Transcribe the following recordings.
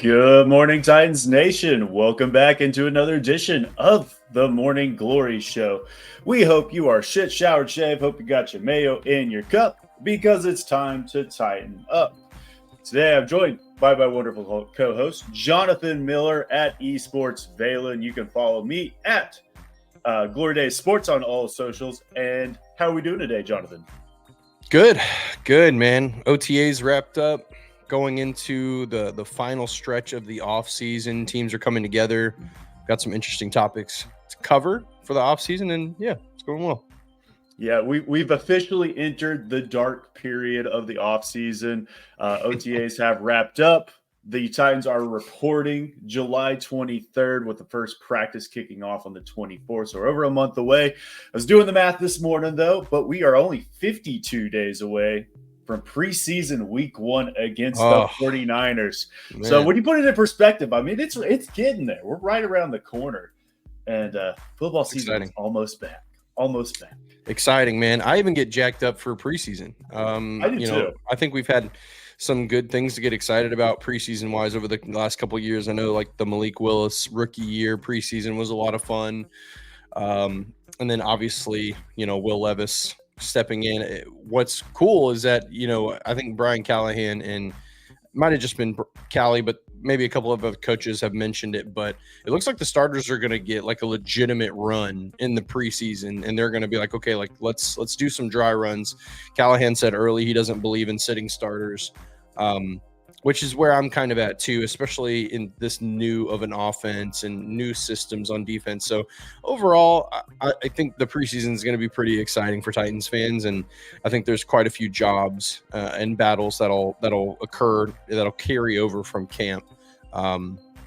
Good morning, Titans Nation. Welcome back into another edition of the Morning Glory Show. We hope you are shit showered, shaved. Hope you got your mayo in your cup because it's time to tighten up. Today, I'm joined by my wonderful co-host, Jonathan Miller at Esports Valen. You can follow me at Glory Days Sports on all socials. And how are we doing today, Jonathan? Good, man. OTA's wrapped up. Going into the final stretch of the offseason. Teams are coming together. Got some interesting topics to cover for the offseason, and yeah, it's going well. Yeah, we've officially entered the dark period of the offseason. OTAs have wrapped up. The Titans are reporting July 23rd with the first practice kicking off on the 24th. So we're over a month away. I was doing the math this morning, though, but we are only 52 days away from preseason week 1 against the 49ers. Man. So when you put it in perspective, I mean, it's getting there. We're right around the corner. And football season is almost back. Almost back. Exciting, man. I even get jacked up for preseason. I do too. I think we've had some good things to get excited about preseason-wise over the last couple of years. I know, like, the Malik Willis rookie year preseason was a lot of fun. And then, obviously, Will Levis stepping in. What's cool is that, I think Brian Callahan and might have just been Callie, but maybe a couple of other coaches have mentioned it, but it looks like the starters are going to get like a legitimate run in the preseason, and they're going to be like, okay, like let's do some dry runs. Callahan said early he doesn't believe in sitting starters, which is where I'm kind of at too, especially in this new of an offense and new systems on defense. So overall, I think the preseason is going to be pretty exciting for Titans fans, and I think there's quite a few jobs and battles that'll occur that'll carry over from camp.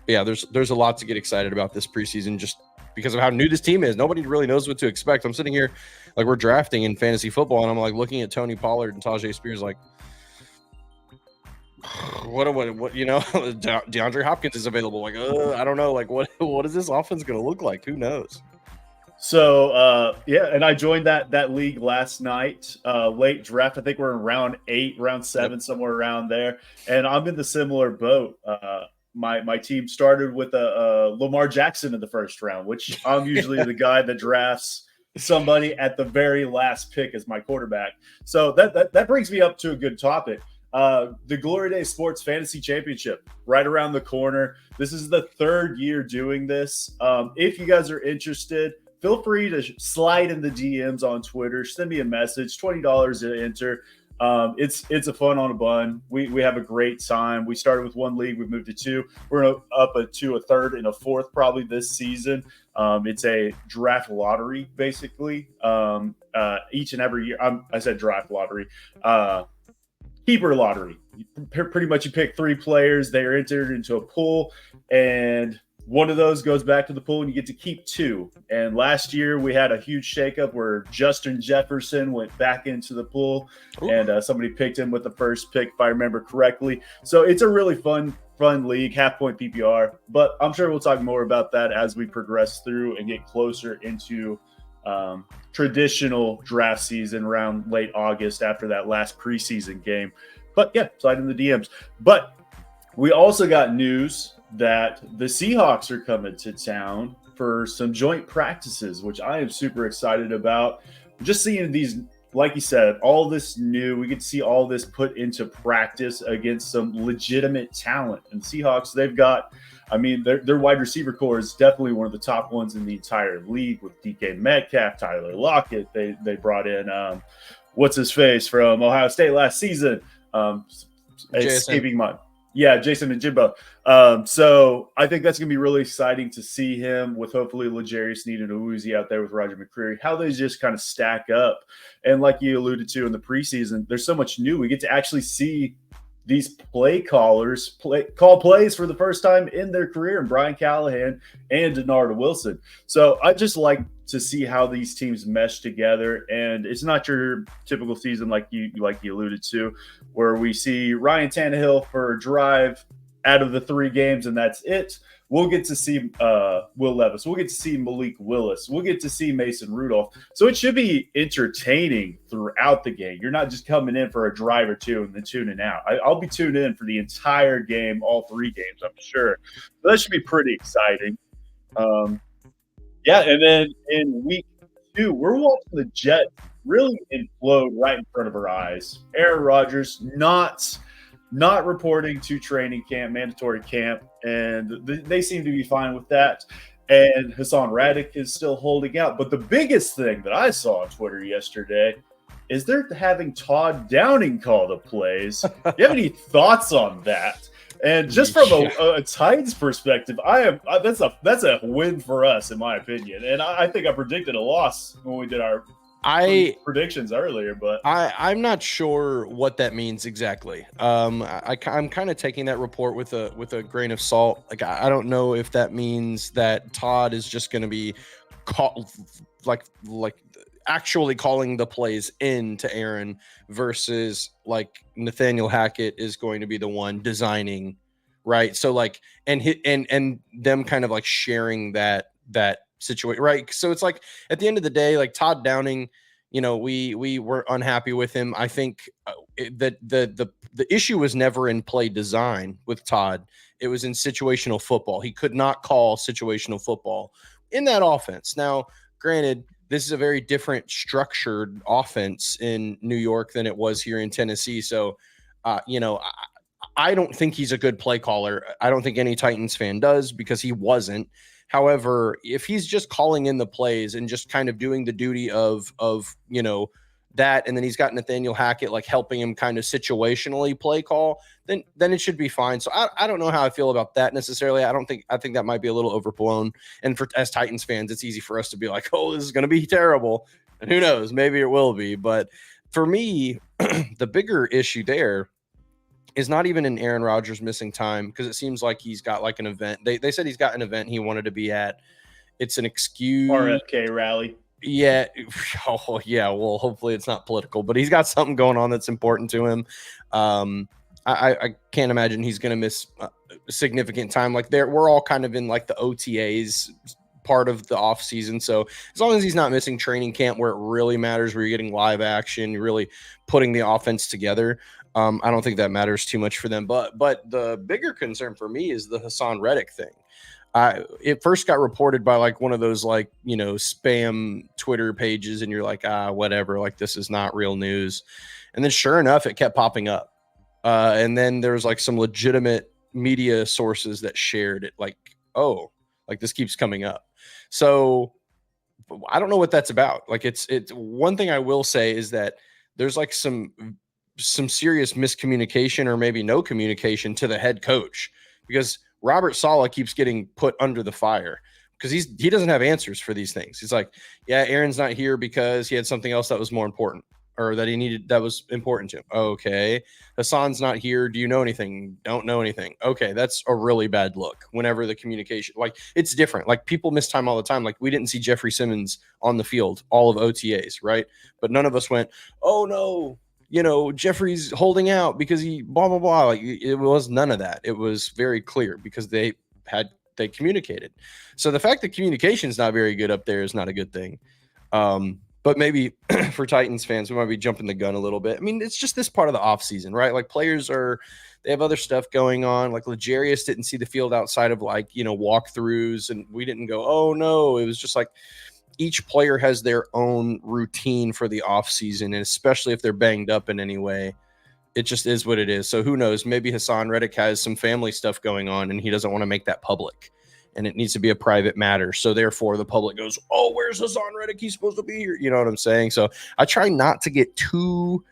Yeah, there's a lot to get excited about this preseason just because of how new this team is. Nobody really knows what to expect. I'm sitting here like we're drafting in fantasy football, and I'm like looking at Tony Pollard and Tajay Spears like, what DeAndre Hopkins is available. Like, I don't know. Like, what is this offense going to look like? Who knows? So, and I joined that league last night, late draft. I think we're in round 8, round 7, somewhere around there. And I'm in the similar boat. My team started with a Lamar Jackson in the first round, which I'm usually the guy that drafts somebody at the very last pick as my quarterback. So that brings me up to a good topic. The Glory Days Sports Fantasy Championship right around the corner. This is the 3rd year doing this. If you guys are interested, feel free to slide in the DMs on Twitter. Send me a message. $20 to enter. It's a fun on a bun. We have a great time. We started with 1 league. We moved to 2. We're up to a 3rd and a 4th probably this season. It's a draft lottery basically. Each and every year. I said draft lottery. Keeper lottery. Pretty much you pick 3 players. They are entered into a pool, and one of those goes back to the pool, and you get to keep 2. And last year we had a huge shakeup where Justin Jefferson went back into the pool. Ooh. And somebody picked him with the first pick, if I remember correctly. So it's a really fun league, half-point PPR. But I'm sure we'll talk more about that as we progress through and get closer into traditional draft season around late August after that last preseason game. But yeah, slide in the DMs. But we also got news that the Seahawks are coming to town for some joint practices, which I am super excited about. Just seeing these, like you said, all this new, we get to see all this put into practice against some legitimate talent. And Seahawks, they've got, I mean, their wide receiver core is definitely one of the top ones in the entire league with DK Metcalf, Tyler Lockett. They brought in, what's his face from Ohio State last season. Escaping my, Jason Njigba. So I think that's going to be really exciting to see him with hopefully L'Jarius Sneed and Uzi out there with Roger McCreary, how they just kind of stack up. And like you alluded to in the preseason, there's so much new. We get to actually see these play callers call plays for the first time in their career, and Brian Callahan and Denarda Wilson. So I just like to see how these teams mesh together, and it's not your typical season like you alluded to, where we see Ryan Tannehill for a drive out of the 3 games and that's it. We'll get to see Will Levis. We'll get to see Malik Willis. We'll get to see Mason Rudolph. So it should be entertaining throughout the game. You're not just coming in for a drive or two and then tuning out. I'll be tuned in for the entire game, all 3 games, I'm sure. So that should be pretty exciting. Yeah, and then in week 2, we're watching the Jets really implode right in front of our eyes. Aaron Rodgers not reporting to training camp, mandatory camp, and they seem to be fine with that. And Hassan Reddick is still holding out. But the biggest thing that I saw on Twitter yesterday is they're having Todd Downing call the plays. Do you have any thoughts on that? And just from a Titans perspective, that's a win for us, in my opinion. And I think I predicted a loss when we did our predictions earlier, but I'm not sure what that means exactly. I'm kind of taking that report with a grain of salt. Like I don't know if that means that Todd is just going to be like actually calling the plays in to Aaron versus like Nathaniel Hackett is going to be the one designing, right? So like and them kind of like sharing that situation, right? So it's like at the end of the day, like Todd Downing, we were unhappy with him. I think that the issue was never in play design with Todd. It was in situational football. He could not call situational football in that offense. Now, granted, this is a very different structured offense in New York than it was here in Tennessee. So, I don't think he's a good play caller. I don't think any Titans fan does because he wasn't. However, if he's just calling in the plays and just kind of doing the duty of that, and then he's got Nathaniel Hackett like helping him kind of situationally play call, then it should be fine. So I don't know how I feel about that necessarily. I think that might be a little overblown. And as Titans fans, it's easy for us to be like, oh, this is going to be terrible. And who knows, maybe it will be. But for me, the bigger issue there is not even in Aaron Rodgers missing time, because it seems like he's got like an event. They said he's got an event he wanted to be at. It's an excuse. RFK rally. Yeah. Oh, yeah. Well, hopefully it's not political, but he's got something going on that's important to him. I can't imagine he's going to miss significant time. Like we're all kind of in like the OTAs part of the off season. So as long as he's not missing training camp where it really matters, where you're getting live action, you're really putting the offense together, I don't think that matters too much for them. But the bigger concern for me is the Hassan Reddick thing. It first got reported by like one of those like, spam Twitter pages, and you're like, whatever, like this is not real news. And then sure enough, it kept popping up. And then there's like some legitimate media sources that shared it, like, oh, like this keeps coming up. So I don't know what that's about. Like it's one thing I will say is that there's like some serious miscommunication, or maybe no communication to the head coach, because Robert Saleh keeps getting put under the fire because he doesn't have answers for these things. He's like, yeah, Aaron's not here because he had something else that was more important, or that was important to him. Okay. Hassan's not here. Do you know anything? Don't know anything. Okay. That's a really bad look whenever the communication, like it's different. Like people miss time all the time. Like we didn't see Jeffrey Simmons on the field, all of OTAs. Right. But none of us went, oh no, Jeffrey's holding out because he blah, blah, blah. Like it was none of that. It was very clear because they communicated. So the fact that communication is not very good up there is not a good thing. But maybe for Titans fans, we might be jumping the gun a little bit. I mean, it's just this part of the offseason, right? Like players they have other stuff going on. Like L'Jarius didn't see the field outside of like, walkthroughs, and we didn't go, oh no. It was just like, each player has their own routine for the offseason, and especially if they're banged up in any way, it just is what it is. So who knows? Maybe Hassan Reddick has some family stuff going on, and he doesn't want to make that public, and it needs to be a private matter. So therefore, the public goes, oh, where's Hassan Reddick? He's supposed to be here. You know what I'm saying? So I try not to get too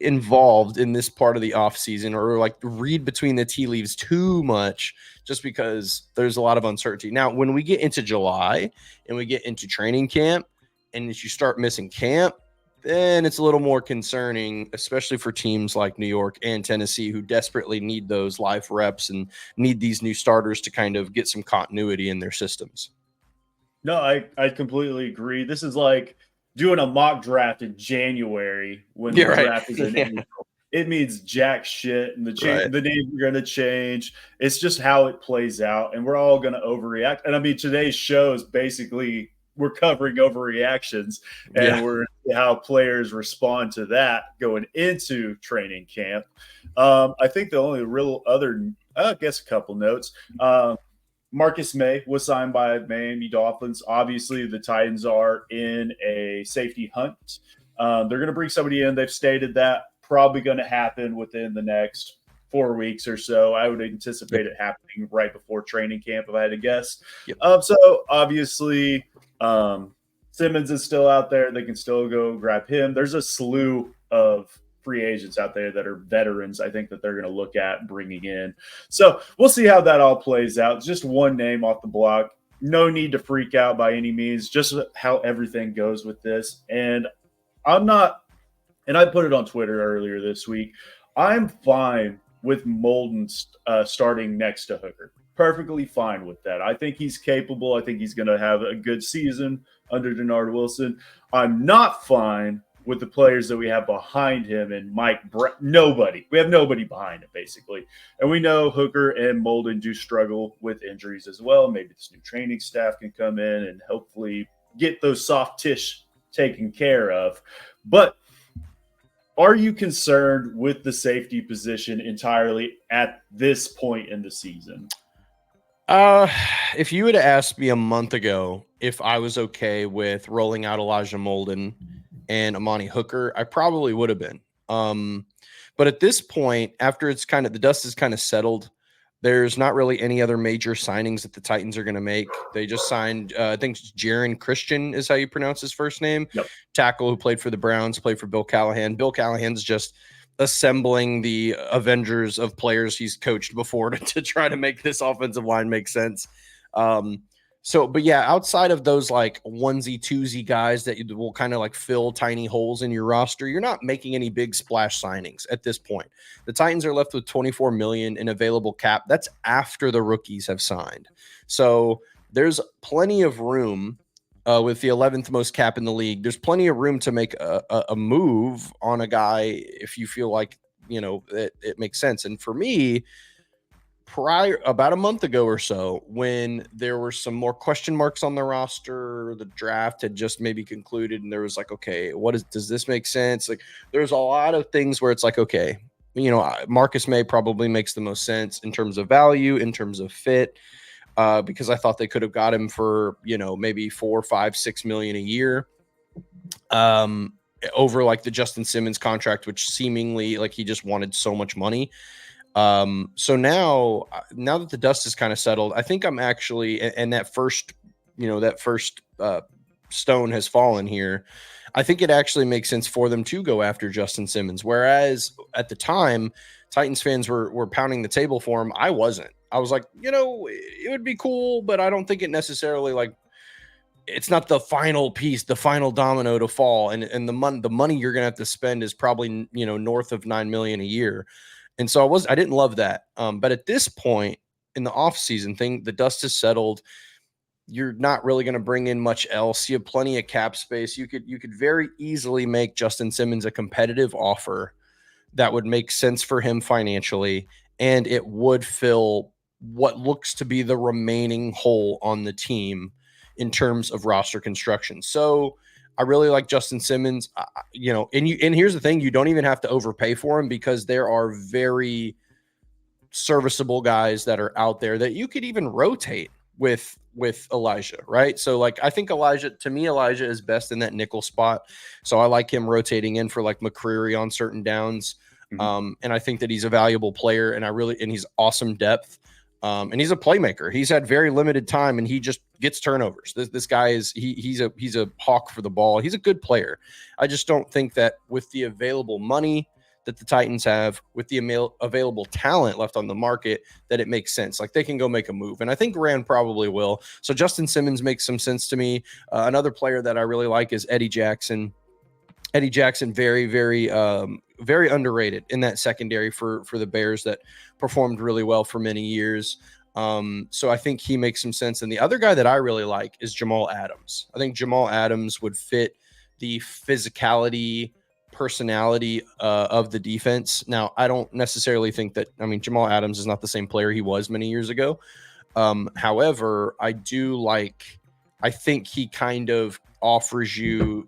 involved in this part of the offseason, or read between the tea leaves too much, just because there's a lot of uncertainty. Now, when we get into July and we get into training camp, and if you start missing camp, then it's a little more concerning, especially for teams like New York and Tennessee, who desperately need those live reps and need these new starters to kind of get some continuity in their systems. No, I completely agree. This is like doing a mock draft in January when the draft is in April. it means jack shit, and Right. the names are going to change. It's just how it plays out, and we're all going to overreact. And I mean, today's show is basically we're covering overreactions, Yeah. and we're how players respond to that going into training camp. I think the only real other, I guess, a couple notes. Marcus May was signed by Miami Dolphins. Obviously, the Titans are in a safety hunt. They're going to bring somebody in. They've stated that probably going to happen within the next 4 weeks or so. I would anticipate it happening right before training camp, if I had to guess. Yep. So obviously, Simmons is still out there. They can still go grab him. There's a slew of free agents out there that are veterans, I think, that they're going to look at bringing in. So we'll see how that all plays out. Just one name off the block. No need to freak out by any means, just how everything goes with this. And I'm not, and I put it on Twitter earlier this week, I'm fine with Molden starting next to Hooker. Perfectly fine with that. I think he's capable. I think he's going to have a good season under Denard Wilson. I'm not fine with the players that we have behind him and Mike nobody. We have nobody behind him, basically. And we know Hooker and Molden do struggle with injuries as well. Maybe this new training staff can come in and hopefully get those soft tish taken care of. But are you concerned with the safety position entirely at this point in the season? If you would have asked me a month ago if I was okay with rolling out Elijah Molden and Amani Hooker, I probably would have been. But at this point, after it's kind of the dust is kind of settled, there's not really any other major signings that the Titans are going to make. They just signed, I think Jaron Christian is how you pronounce his first name. Yep. Tackle who played for the Browns, played for Bill Callahan. Bill Callahan's just assembling the Avengers of players he's coached before to try to make this offensive line make sense. But yeah, outside of those like onesie, twosie guys that will kind of like fill tiny holes in your roster, you're not making any big splash signings at this point. The Titans are left with $24 million in available cap. That's after the rookies have signed. So there's plenty of room with the 11th most cap in the league. There's plenty of room to make a move on a guy if you feel like, it makes sense. And for me, about a month ago or so, when there were some more question marks on the roster, the draft had just maybe concluded, and there was like, okay, does this make sense? Like, there's a lot of things where it's like, okay, Marcus May probably makes the most sense in terms of value, in terms of fit, because I thought they could have got him for, maybe $4, $5, $6 million a year. Over like the Justin Simmons contract, which seemingly like he just wanted so much money. So now that the dust is kind of settled, I think I'm actually, and that first stone has fallen here. I think it actually makes sense for them to go after Justin Simmons. Whereas at the time, Titans fans were pounding the table for him. I wasn't. I was like, it would be cool, but I don't think it necessarily like, it's not the final piece, the final domino to fall. And the money you're going to have to spend is probably, north of $9 million a year. And so I didn't love that. But at this point in the offseason thing, the dust has settled. You're not really going to bring in much else. You have plenty of cap space. You could very easily make Justin Simmons a competitive offer that would make sense for him financially. And it would fill what looks to be the remaining hole on the team in terms of roster construction. So I really like Justin Simmons, and here's the thing, you don't even have to overpay for him because there are very serviceable guys that are out there that you could even rotate with Elijah, right? So like, I think Elijah is best in that nickel spot. So I like him rotating in for like McCreary on certain downs. Mm-hmm. And I think that he's a valuable player and he's awesome depth. And he's a playmaker. He's had very limited time, and he just gets turnovers. This guy he's a hawk for the ball. He's a good player. I just don't think that with the available money that the Titans have, with the available talent left on the market, that it makes sense. Like, they can go make a move, and I think Rand probably will. So Justin Simmons makes some sense to me. Another player that I really like is Eddie Jackson. Eddie Jackson, very, very, very underrated in that secondary for the Bears that performed really well for many years. So I think he makes some sense. And the other guy that I really like is Jamal Adams. I think Jamal Adams would fit the physicality personality of the defense. Now, I don't necessarily think that, I mean, Jamal Adams is not the same player he was many years ago. However, I think he kind of offers you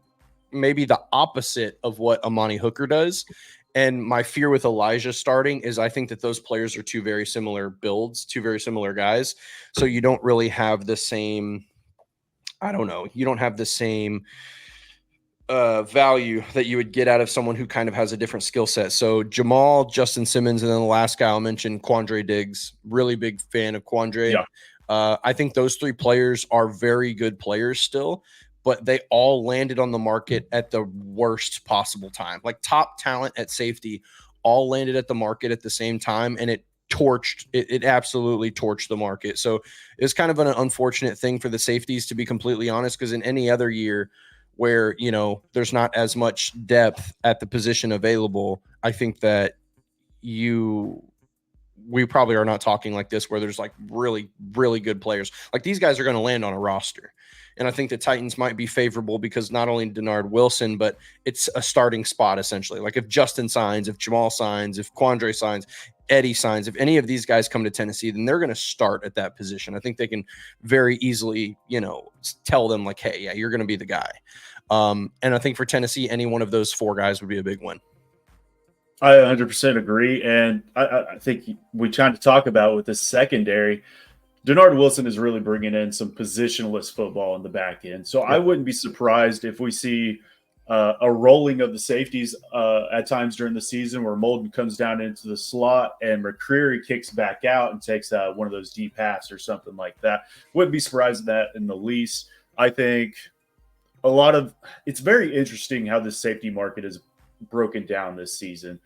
maybe the opposite of what Amani Hooker does. And my fear with Elijah starting is I think that those players are two very similar builds, two very similar guys. So you don't really have the same, I don't know, you don't have the same value that you would get out of someone who kind of has a different skill set. So Jamal, Justin Simmons, and then the last guy I'll mention, Quandre Diggs. Really big fan of Quandre. Yeah. I think those three players are very good players still, but they all landed on the market at the worst possible time. Like top talent at safety all landed at the market at the same time, and it absolutely torched the market. So it's kind of an unfortunate thing for the safeties, to be completely honest, because in any other year where, you know, there's not as much depth at the position available, I think that we probably are not talking like this, where there's like really, really good players. Like these guys are going to land on a roster. And I think the Titans might be favorable because not only Denard Wilson, but it's a starting spot essentially. Like if Justin signs, if Jamal signs, if Quandre signs, Eddie signs, if any of these guys come to Tennessee, then they're going to start at that position. I think they can very easily, you know, tell them like, hey, yeah, you're going to be the guy. And I think for Tennessee, any one of those four guys would be a big win. I 100% agree. And I think we tried to talk about with the secondary, Denard Wilson is really bringing in some positionless football in the back end. So I wouldn't be surprised if we see a rolling of the safeties at times during the season where Molden comes down into the slot and McCreary kicks back out and takes one of those deep halves or something like that. Wouldn't be surprised at that in the least. I think it's very interesting how the safety market is broken down this season.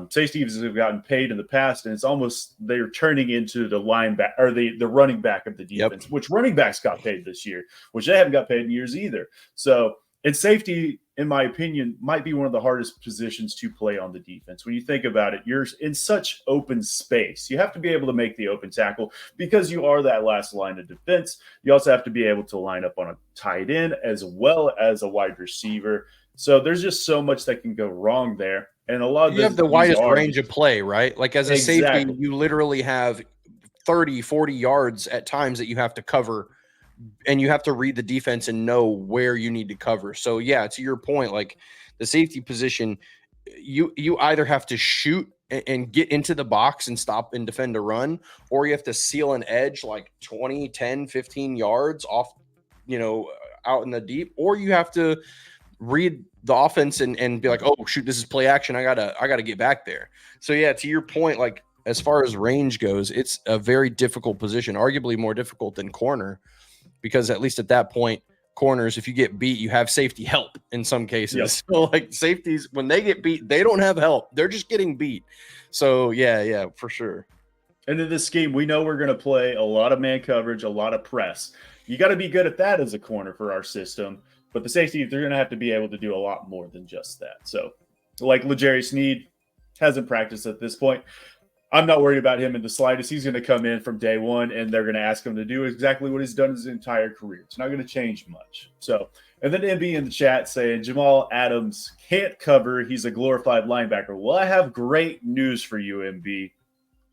Safeties have gotten paid in the past, and it's almost they're turning into the linebacker or the running back of the defense, which running backs got paid this year, which they haven't got paid in years either. So, and safety, in my opinion, might be one of the hardest positions to play on the defense. When you think about it, you're in such open space. You have to be able to make the open tackle because you are that last line of defense. You also have to be able to line up on a tight end as well as a wide receiver. So there's just so much that can go wrong there. And a lot of you have the widest range of play, right? Like as a safety, you literally have 30, 40 yards at times that you have to cover, and you have to read the defense and know where you need to cover. So yeah, to your point, like the safety position, you either have to shoot and get into the box and stop and defend a run, or you have to seal an edge like 20, 10, 15 yards off, you know, out in the deep, or you have to read the offense and be like, oh shoot, this is play action. I gotta get back there. So yeah, to your point, like as far as range goes, it's a very difficult position, arguably more difficult than corner, because at least at that point, corners, if you get beat, you have safety help in some cases. Yep. So like safeties, when they get beat, they don't have help. They're just getting beat. So yeah, for sure. And in this scheme, we know we're going to play a lot of man coverage, a lot of press. You got to be good at that as a corner for our system. But the safety, they're going to have to be able to do a lot more than just that. So, like L'Jarius Sneed hasn't practiced at this point. I'm not worried about him in the slightest. He's going to come in from day one, and they're going to ask him to do exactly what he's done his entire career. It's not going to change much. So, and then MB in the chat saying Jamal Adams can't cover. He's a glorified linebacker. Well, I have great news for you, MB.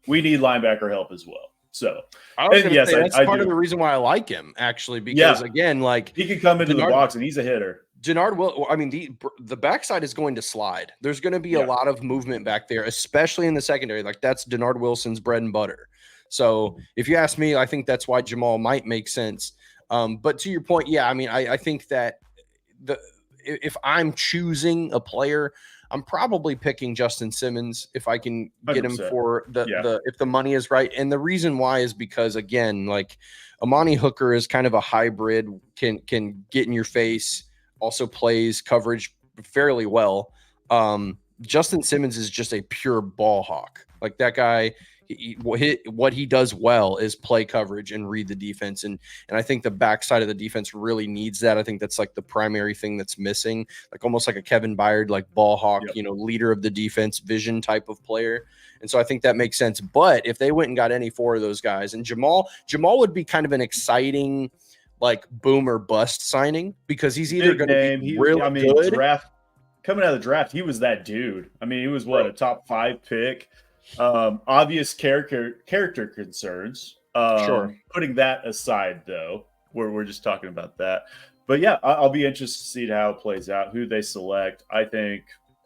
We need linebacker help as well. So, I was say, that's part of the reason why I like him, actually, because again, like he can come into the box and he's a hitter. Denard will. I mean, the backside is going to slide. There's going to be a lot of movement back there, especially in the secondary. Like that's Denard Wilson's bread and butter. So, if you ask me, I think that's why Jamal might make sense. But to your point, yeah, I mean, I think that if I'm choosing a player, I'm probably picking Justin Simmons if I can get 100%. Him for if the money is right. And the reason why is because, again, like Amani Hooker is kind of a hybrid, can get in your face, also plays coverage fairly well. Justin Simmons is just a pure ball hawk. Like that guy, what he does well is play coverage and read the defense. And I think the backside of the defense really needs that. I think that's like the primary thing that's missing, like almost like a Kevin Byard, like ball hawk, leader of the defense, vision type of player. And so I think that makes sense. But if they went and got any four of those guys, and Jamal would be kind of an exciting, like boom or bust signing, because he's either going to be really good. coming out of the draft, he was that dude. I mean, he was a top 5 pick. Obvious character concerns. Sure. Putting that aside, though, we're just talking about that. But yeah, I'll be interested to see how it plays out, who they select. I think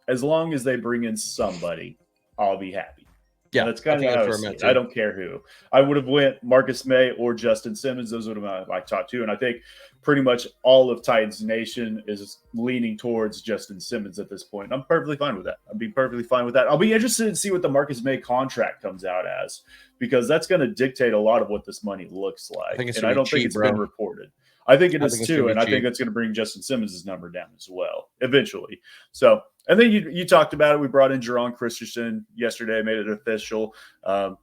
as long as they bring in somebody, I'll be happy. Yeah, That's kind of how I see it. I don't care who. I would have went Marcus May or Justin Simmons. Those would have been my top 2. And I think pretty much all of Titans Nation is leaning towards Justin Simmons at this point. I'm perfectly fine with that. I'd be perfectly fine with that. I'll be interested to see what the Marcus May contract comes out as, because that's going to dictate a lot of what this money looks like. And I don't think it's been reported. I think it is too, and I think it's going to bring Justin Simmons' number down as well eventually. So, and then you talked about it. We brought in Jerron Christensen yesterday, made it official.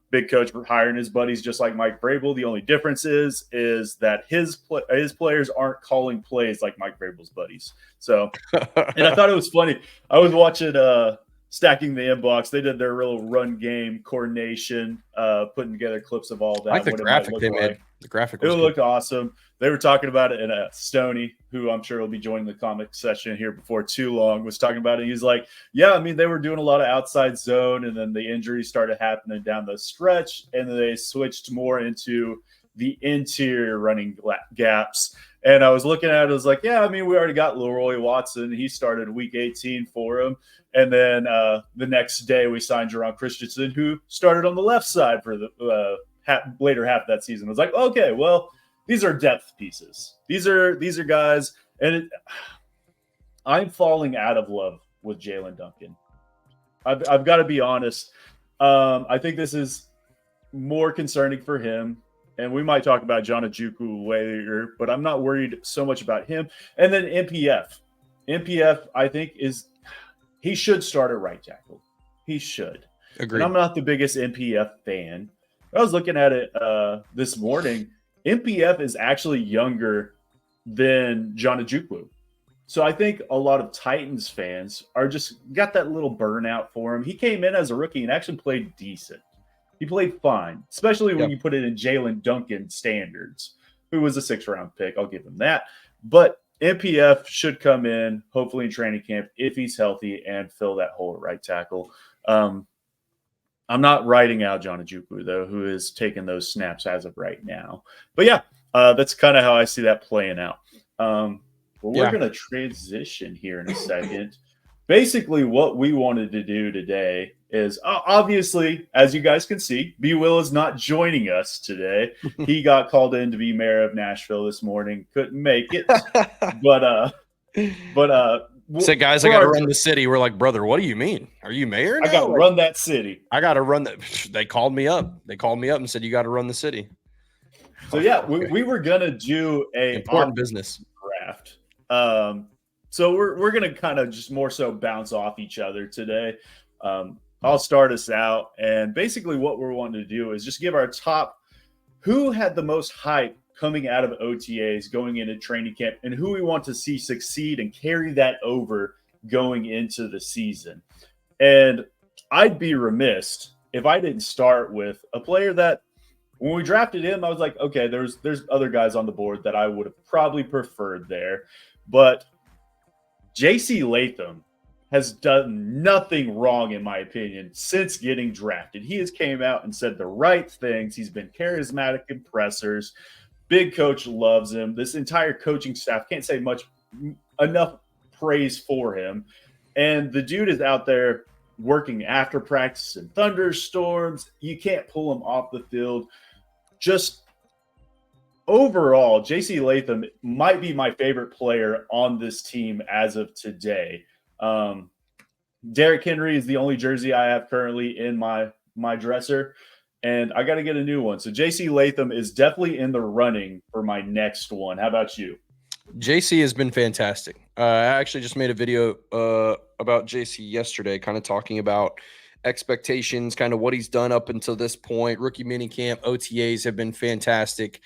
Big coach hiring his buddies just like Mike Vrabel. The only difference is that his players aren't calling plays like Mike Vrabel's buddies. So, and I thought it was funny. I was watching Stacking the Inbox. They did their real run game coordination, putting together clips of all that. I like the graphic they made. The graphic was looked awesome. They were talking about it, and Stoney, who I'm sure will be joining the comic session here before too long, was talking about it. He's like, yeah, I mean, they were doing a lot of outside zone, and then the injuries started happening down the stretch, and then they switched more into the interior running gaps. And I was looking at it, I was like, yeah, I mean, we already got Leroy Watson. He started week 18 for him. And then the next day we signed Jerron Christensen, who started on the left side for the later half of that season. I was like, okay, well, these are depth pieces. These are guys, and I'm falling out of love with Jalen Duncan. I've got to be honest. I think this is more concerning for him, and we might talk about John Ojukwu later, but I'm not worried so much about him. And then MPF, I think he should start at right tackle. He should. Agreed. And I'm not the biggest MPF fan. I was looking at it this morning. MPF is actually younger than John Ojukwu. So I think a lot of Titans fans are just got that little burnout for him. He came in as a rookie and actually played decent. He played fine, especially when you put it in Jalen Duncan standards, who was a 6th-round pick. I'll give him that. But MPF should come in, hopefully in training camp, if he's healthy, and fill that hole at right tackle. I'm not writing out John Ojukwu, though, who is taking those snaps as of right now. But, yeah, that's kind of how I see that playing out. We're going to transition here in a second. Basically, what we wanted to do today is, obviously, as you guys can see, B. Will is not joining us today. He got called in to be mayor of Nashville this morning. Couldn't make it. But said, guys, I got to run the city. We're like, brother, what do you mean? Are you mayor now? I got to run that city. I got to run that. They called me up. They called me up and said, you got to run the city. So, yeah, we were going to do a important business draft. So we're going to kind of just more so bounce off each other today. I'll start us out. And basically what we're wanting to do is just give our top who had the most hype coming out of OTAs, going into training camp, and who we want to see succeed and carry that over going into the season. And I'd be remiss if I didn't start with a player that when we drafted him, I was like, okay, there's other guys on the board that I would have probably preferred there. But J.C. Latham has done nothing wrong, in my opinion, since getting drafted. He has came out and said the right things. He's been charismatic in pressers. Big coach loves him. This entire coaching staff can't say enough praise for him. And the dude is out there working after practice in thunderstorms. You can't pull him off the field. Just overall, J.C. Latham might be my favorite player on this team as of today. Derrick Henry is the only jersey I have currently in my dresser, and I got to get a new one. So J.C. Latham is definitely in the running for my next one. How about you? JC has been fantastic. I actually just made a video about JC yesterday, kind of talking about expectations, kind of what he's done up until this point. Rookie minicamp, OTAs have been fantastic.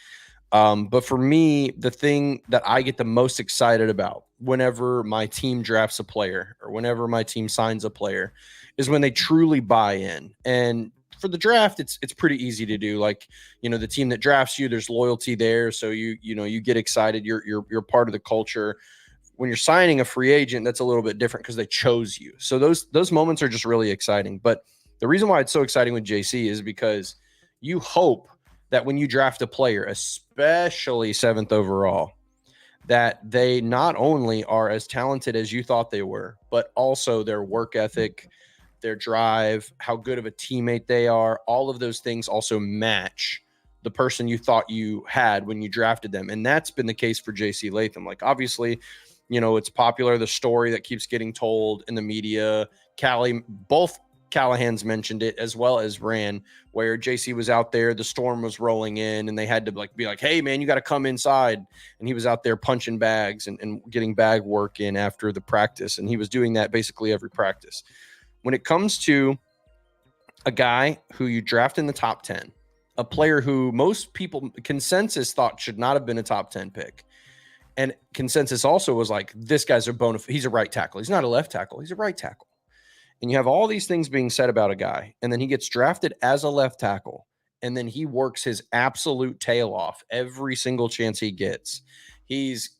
But for me, the thing that I get the most excited about whenever my team drafts a player or whenever my team signs a player is when they truly buy in. And for the draft, it's pretty easy to do. Like, the team that drafts you, there's loyalty there. So you get excited. You're part of the culture. when you're signing a free agent, that's a little bit different because they chose you. So those moments are just really exciting. But the reason why it's so exciting with JC is because you hope that when you draft a player, especially 7th overall, that they not only are as talented as you thought they were, but also their work ethic, their drive, how good of a teammate they are, all of those things also match the person you thought you had when you drafted them. And that's been the case for JC Latham. Like, obviously, it's popular, the story that keeps getting told in the media. Both Callahan's mentioned it, as well as Ran, where JC was out there, the storm was rolling in, and they had to be like, hey man, you got to come inside. And he was out there punching bags and getting bag work in after the practice. And he was doing that basically every practice. When it comes to a guy who you draft in the top 10, a player who most people consensus thought should not have been a top 10 pick. And consensus also was like, this guy's he's a right tackle. He's not a left tackle. He's a right tackle. And you have all these things being said about a guy, and then he gets drafted as a left tackle, and then he works his absolute tail off every single chance he gets. He's,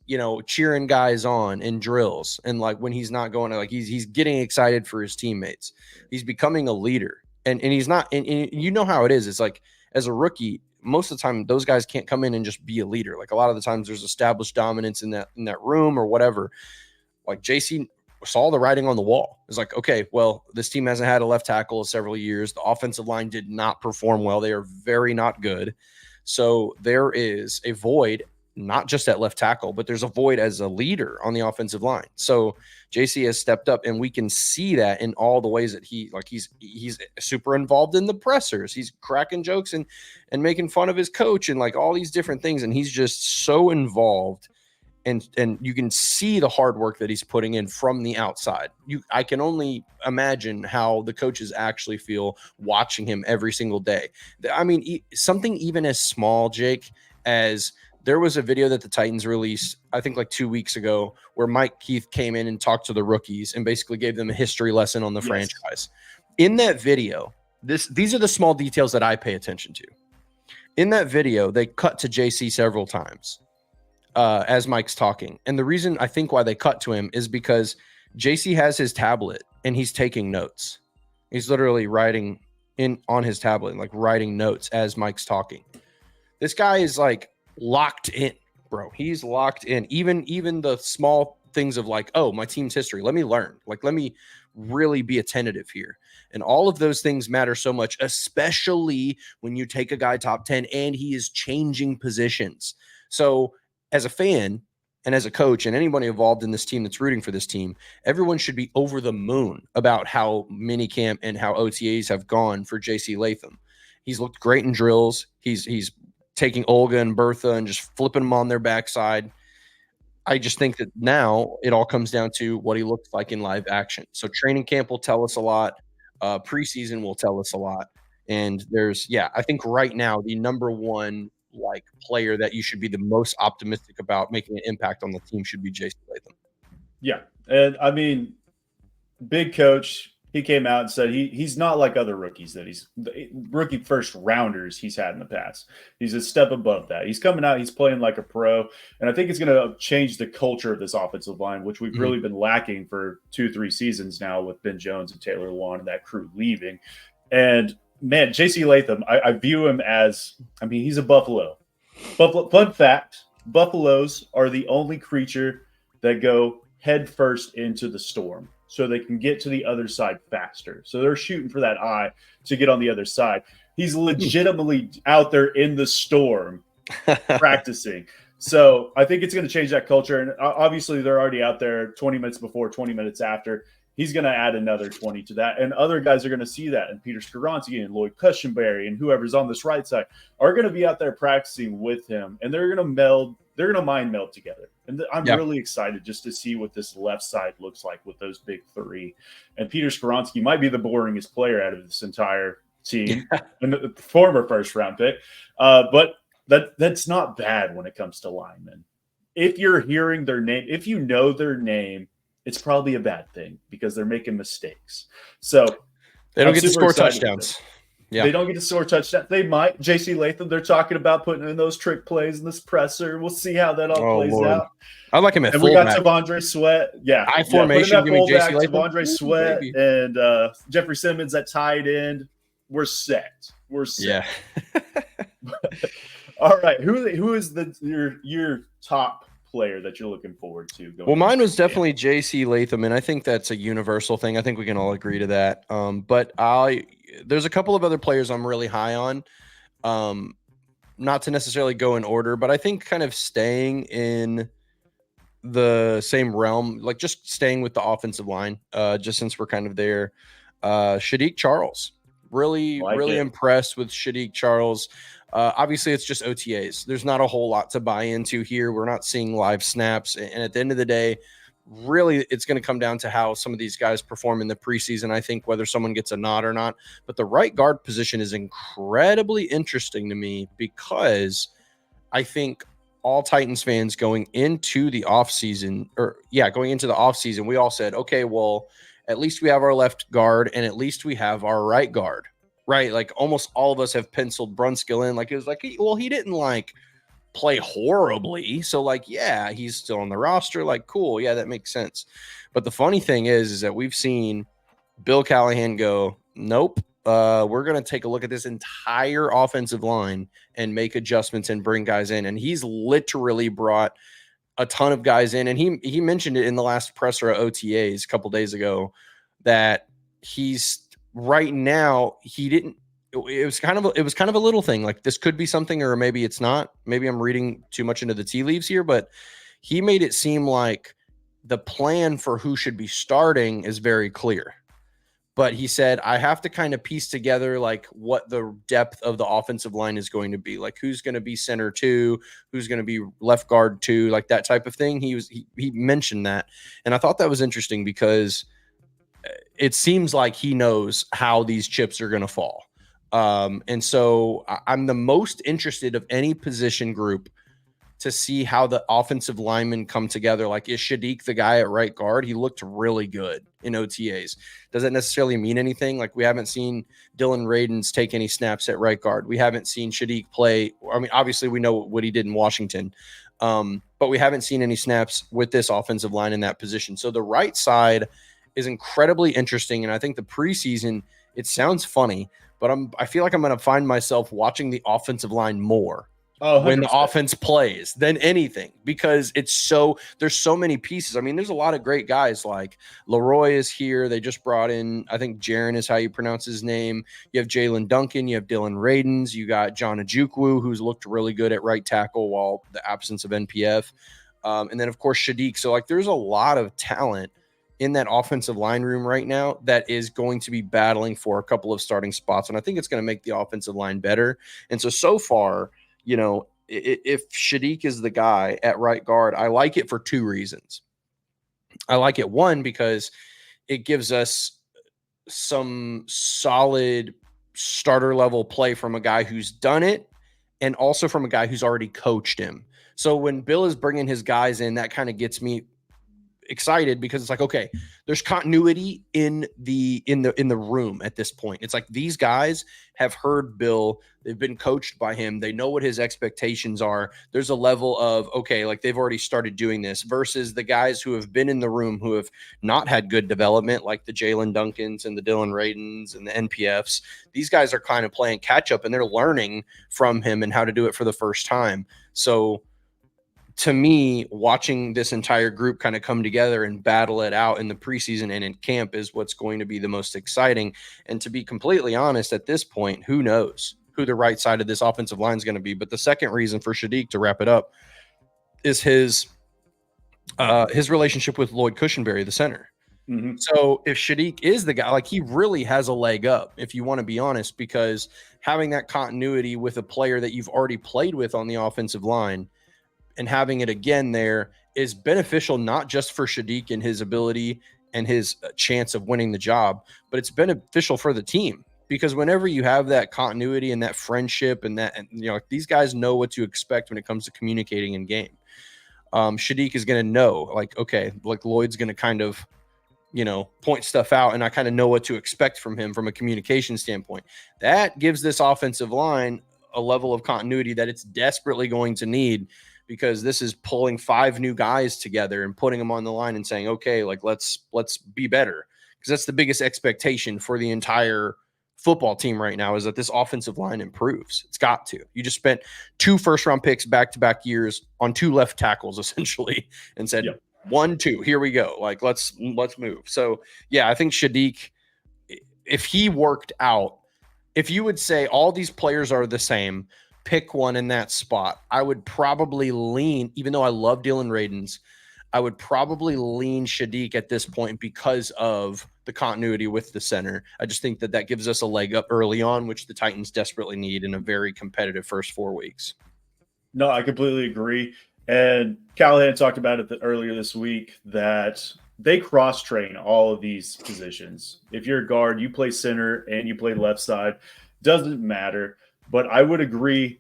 cheering guys on in drills, and like when he's not going, like he's getting excited for his teammates. He's becoming a leader, and he's not. And you know how it is. It's like as a rookie, most of the time those guys can't come in and just be a leader. Like a lot of the times there's established dominance in that room or whatever. Like JC saw the writing on the wall. It's like, okay, well, this team hasn't had a left tackle in several years. The offensive line did not perform well. They are very not good. So there is a void, not just at left tackle, but there's a void as a leader on the offensive line. So JC has stepped up, and we can see that in all the ways that he's super involved in the pressers. He's cracking jokes and making fun of his coach and like all these different things. And he's just so involved. And you can see the hard work that he's putting in from the outside. I can only imagine how the coaches actually feel watching him every single day. I mean, something even as small, Jake, as there was a video that the Titans released, I think like 2 weeks ago, where Mike Keith came in and talked to the rookies and basically gave them a history lesson on the franchise. In that video, these are the small details that I pay attention to. In that video, they cut to JC several times. As Mike's talking. And the reason I think why they cut to him is because JC has his tablet and he's taking notes. He's literally writing on his tablet, like writing notes as Mike's talking. This guy is like locked in, bro. He's locked in. Even the small things of like, oh, my team's history. Let me learn. Like, let me really be attentive here. And all of those things matter so much, especially when you take a guy top 10 and he is changing positions. So as a fan and as a coach and anybody involved in this team that's rooting for this team, everyone should be over the moon about how minicamp and how OTAs have gone for JC Latham. He's looked great in drills. He's taking Olga and Bertha and just flipping them on their backside. I just think that now it all comes down to what he looks like in live action. So training camp will tell us a lot. Preseason will tell us a lot. And I think right now the number one player that you should be the most optimistic about making an impact on the team should be JC Latham. Yeah. And I mean, big coach, he came out and said he's not like other rookies that he's rookie first rounders he's had in the past. He's a step above that. He's coming out, he's playing like a pro. And I think it's going to change the culture of this offensive line, which we've really been lacking for 2-3 seasons now with Ben Jones and Taylor Lewan and that crew leaving. And man, JC Latham, I view him as, he's a buffalo. Fun fact, buffaloes are the only creature that go head first into the storm so they can get to the other side faster. So they're shooting for that eye to get on the other side. He's legitimately out there in the storm practicing. So I think it's going to change that culture. And obviously they're already out there 20 minutes before, 20 minutes after. He's going to add another 20 to that. And other guys are going to see that. And Peter Skoronski and Lloyd Cushenberry and whoever's on this right side are going to be out there practicing with him. And they're going to mind meld together. And I'm really excited just to see what this left side looks like with those big three. And Peter Skoronski might be the boringest player out of this entire team, and the former first round pick. But that's not bad when it comes to linemen. If you're hearing their name, if you know their name, it's probably a bad thing because they're making mistakes. So they don't get to score touchdowns. Yeah. They don't get to score touchdowns. They might. JC Latham, they're talking about putting in those trick plays in this presser. We'll see how that all plays Lord. out. I like him at And we got fullback. T'Vondre Sweat. Yeah. High Put in formation. that Give me JC fullback, Latham. T'Vondre Ooh, Sweat, baby. and Jeffrey Simmons at tight end. We're set. We're set. Yeah. All right. Who is your top player that you're looking forward to? Well, mine was definitely JC Latham, and I think that's a universal thing. I think we can all agree to that. But there's a couple of other players I'm really high on. Not to necessarily go in order, but I think kind of staying in the same realm, like just staying with the offensive line, just since we're kind of there. Shadiq Charles. Really impressed with Shadiq Charles. Obviously, it's just OTAs. There's not a whole lot to buy into here. We're not seeing live snaps. And at the end of the day, really, it's going to come down to how some of these guys perform in the preseason, I think, whether someone gets a nod or not. But the right guard position is incredibly interesting to me because I think all Titans fans going into the offseason, we all said, okay, well, at least we have our left guard and at least we have our right guard, right? Like almost all of us have penciled Brunskill in. Like it was like, well, he didn't like play horribly. So like, yeah, he's still on the roster. Like, cool. Yeah, that makes sense. But the funny thing is that we've seen Bill Callahan go, nope. We're going to take a look at this entire offensive line and make adjustments and bring guys in. And he's literally brought a ton of guys in. And he mentioned it in the last presser at OTAs a couple days ago that he's right now, it was kind of a little thing. Like this could be something, or maybe it's not. Maybe I'm reading too much into the tea leaves here, but he made it seem like the plan for who should be starting is very clear. But he said, I have to kind of piece together like what the depth of the offensive line is going to be, like who's going to be center 2, who's going to be left guard 2, like that type of thing. He mentioned that. And I thought that was interesting because it seems like he knows how these chips are going to fall. And so I'm the most interested of any position group to see how the offensive linemen come together. Like, is Shadiq the guy at right guard? He looked really good in OTAs. Does that necessarily mean anything? Like, we haven't seen Dylan Radins take any snaps at right guard. We haven't seen Shadiq play. I mean, obviously we know what he did in Washington, but we haven't seen any snaps with this offensive line in that position. So the right side is incredibly interesting. And I think the preseason, it sounds funny, but I feel like I'm going to find myself watching the offensive line more when the offense plays than anything, because there's so many pieces. I mean, there's a lot of great guys. Like Leroy is here. They just brought in, I think Jaron is how you pronounce his name. You have Jalen Duncan, you have Dylan Radins, you got John Ojukwu, who's looked really good at right tackle while the absence of NPF. And then of course Shadiq. So like, there's a lot of talent in that offensive line room right now that is going to be battling for a couple of starting spots. And I think it's going to make the offensive line better. And so far, you know, if Shadiq is the guy at right guard, I like it for 2 reasons. I like it, one, because it gives us some solid starter level play from a guy who's done it, and also from a guy who's already coached him. So when Bill is bringing his guys in, that kind of gets me excited, because it's like, okay, there's continuity in the room at this point. It's like these guys have heard Bill, they've been coached by him, they know what his expectations are. There's a level of, okay, like they've already started doing this, versus the guys who have been in the room who have not had good development, like the Jalen Duncans and the Dylan Radins and the NPFs. These guys are kind of playing catch up, and they're learning from him and how to do it for the first time. So to me, watching this entire group kind of come together and battle it out in the preseason and in camp is what's going to be the most exciting. And to be completely honest, at this point, who knows who the right side of this offensive line is going to be. But the second reason for Shadiq, to wrap it up, is his relationship with Lloyd Cushenberry, the center. Mm-hmm. So if Shadiq is the guy, like, he really has a leg up, if you want to be honest, because having that continuity with a player that you've already played with on the offensive line and having it again there is beneficial, not just for Shadiq and his ability and his chance of winning the job, but it's beneficial for the team, because whenever you have that continuity and that friendship and that, and, you know, these guys know what to expect when it comes to communicating in game. Shadiq is going to know, like, okay, like Lloyd's going to kind of point stuff out, and I kind of know what to expect from him from a communication standpoint. That gives this offensive line a level of continuity that it's desperately going to need, because this is pulling 5 new guys together and putting them on the line and saying, okay, like let's be better. Because that's the biggest expectation for the entire football team right now, is that this offensive line improves. It's got to. You just spent 2 first-round picks back-to-back years on 2 left tackles, essentially, and said, Yep. 1, 2, here we go. Like, let's move. So, yeah, I think Shadiq, if he worked out, if you would say all these players are the same, pick one in that spot, I would probably lean, even though I love Dylan Radins, I would probably lean Shadiq at this point because of the continuity with the center. I just think that gives us a leg up early on, which the Titans desperately need in a very competitive first 4 weeks. No, I completely agree. And Callahan talked about it earlier this week that they cross-train all of these positions. If you're a guard, you play center and you play left side, doesn't matter. But I would agree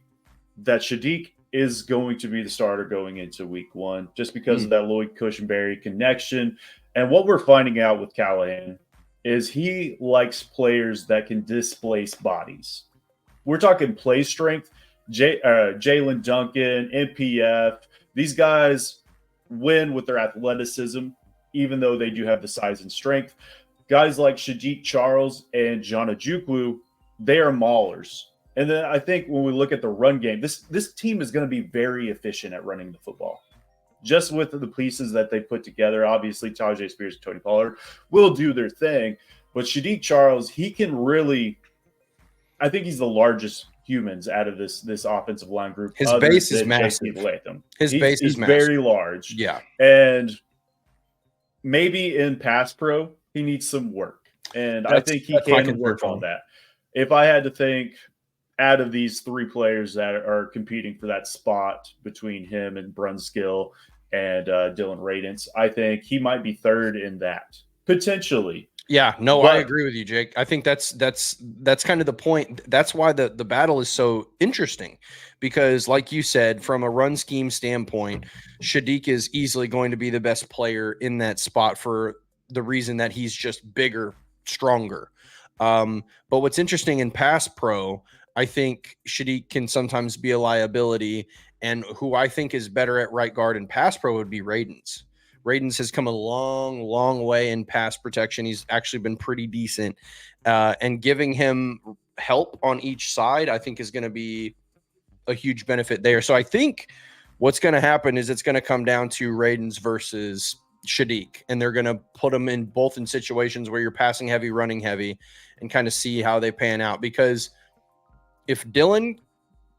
that Shadiq is going to be the starter going into week 1, just because of that Lloyd Cushenberry connection. And what we're finding out with Callahan is he likes players that can displace bodies. We're talking play strength. Jalen Duncan, NPF, these guys win with their athleticism, even though they do have the size and strength. Guys like Shadiq Charles and John Ojukwu, they are maulers. And then I think when we look at the run game, this team is going to be very efficient at running the football. Just with the pieces that they put together, obviously Tajay Spears and Tony Pollard will do their thing. But Shadiq Charles, he can really – I think he's the largest humans out of this offensive line group. His base is massive. Latham. His base is massive. Very large. Yeah. And maybe in pass pro, he needs some work. And I think he can work on that. If I had to think – out of these 3 players that are competing for that spot between him and Brunskill and Dylan Radins, I think he might be 3rd in that, potentially. Yeah, no, I agree with you, Jake. I think that's kind of the point. That's why the battle is so interesting, because like you said, from a run scheme standpoint, Shadiq is easily going to be the best player in that spot for the reason that he's just bigger, stronger. But what's interesting in pass pro, I think Shadiq can sometimes be a liability, and who I think is better at right guard and pass pro would be Radins. Radins has come a long, long way in pass protection. He's actually been pretty decent, and giving him help on each side, I think, is going to be a huge benefit there. So I think what's going to happen is it's going to come down to Radins versus Shadiq, and they're going to put them in both in situations where you're passing heavy, running heavy, and kind of see how they pan out. Because if Dylan,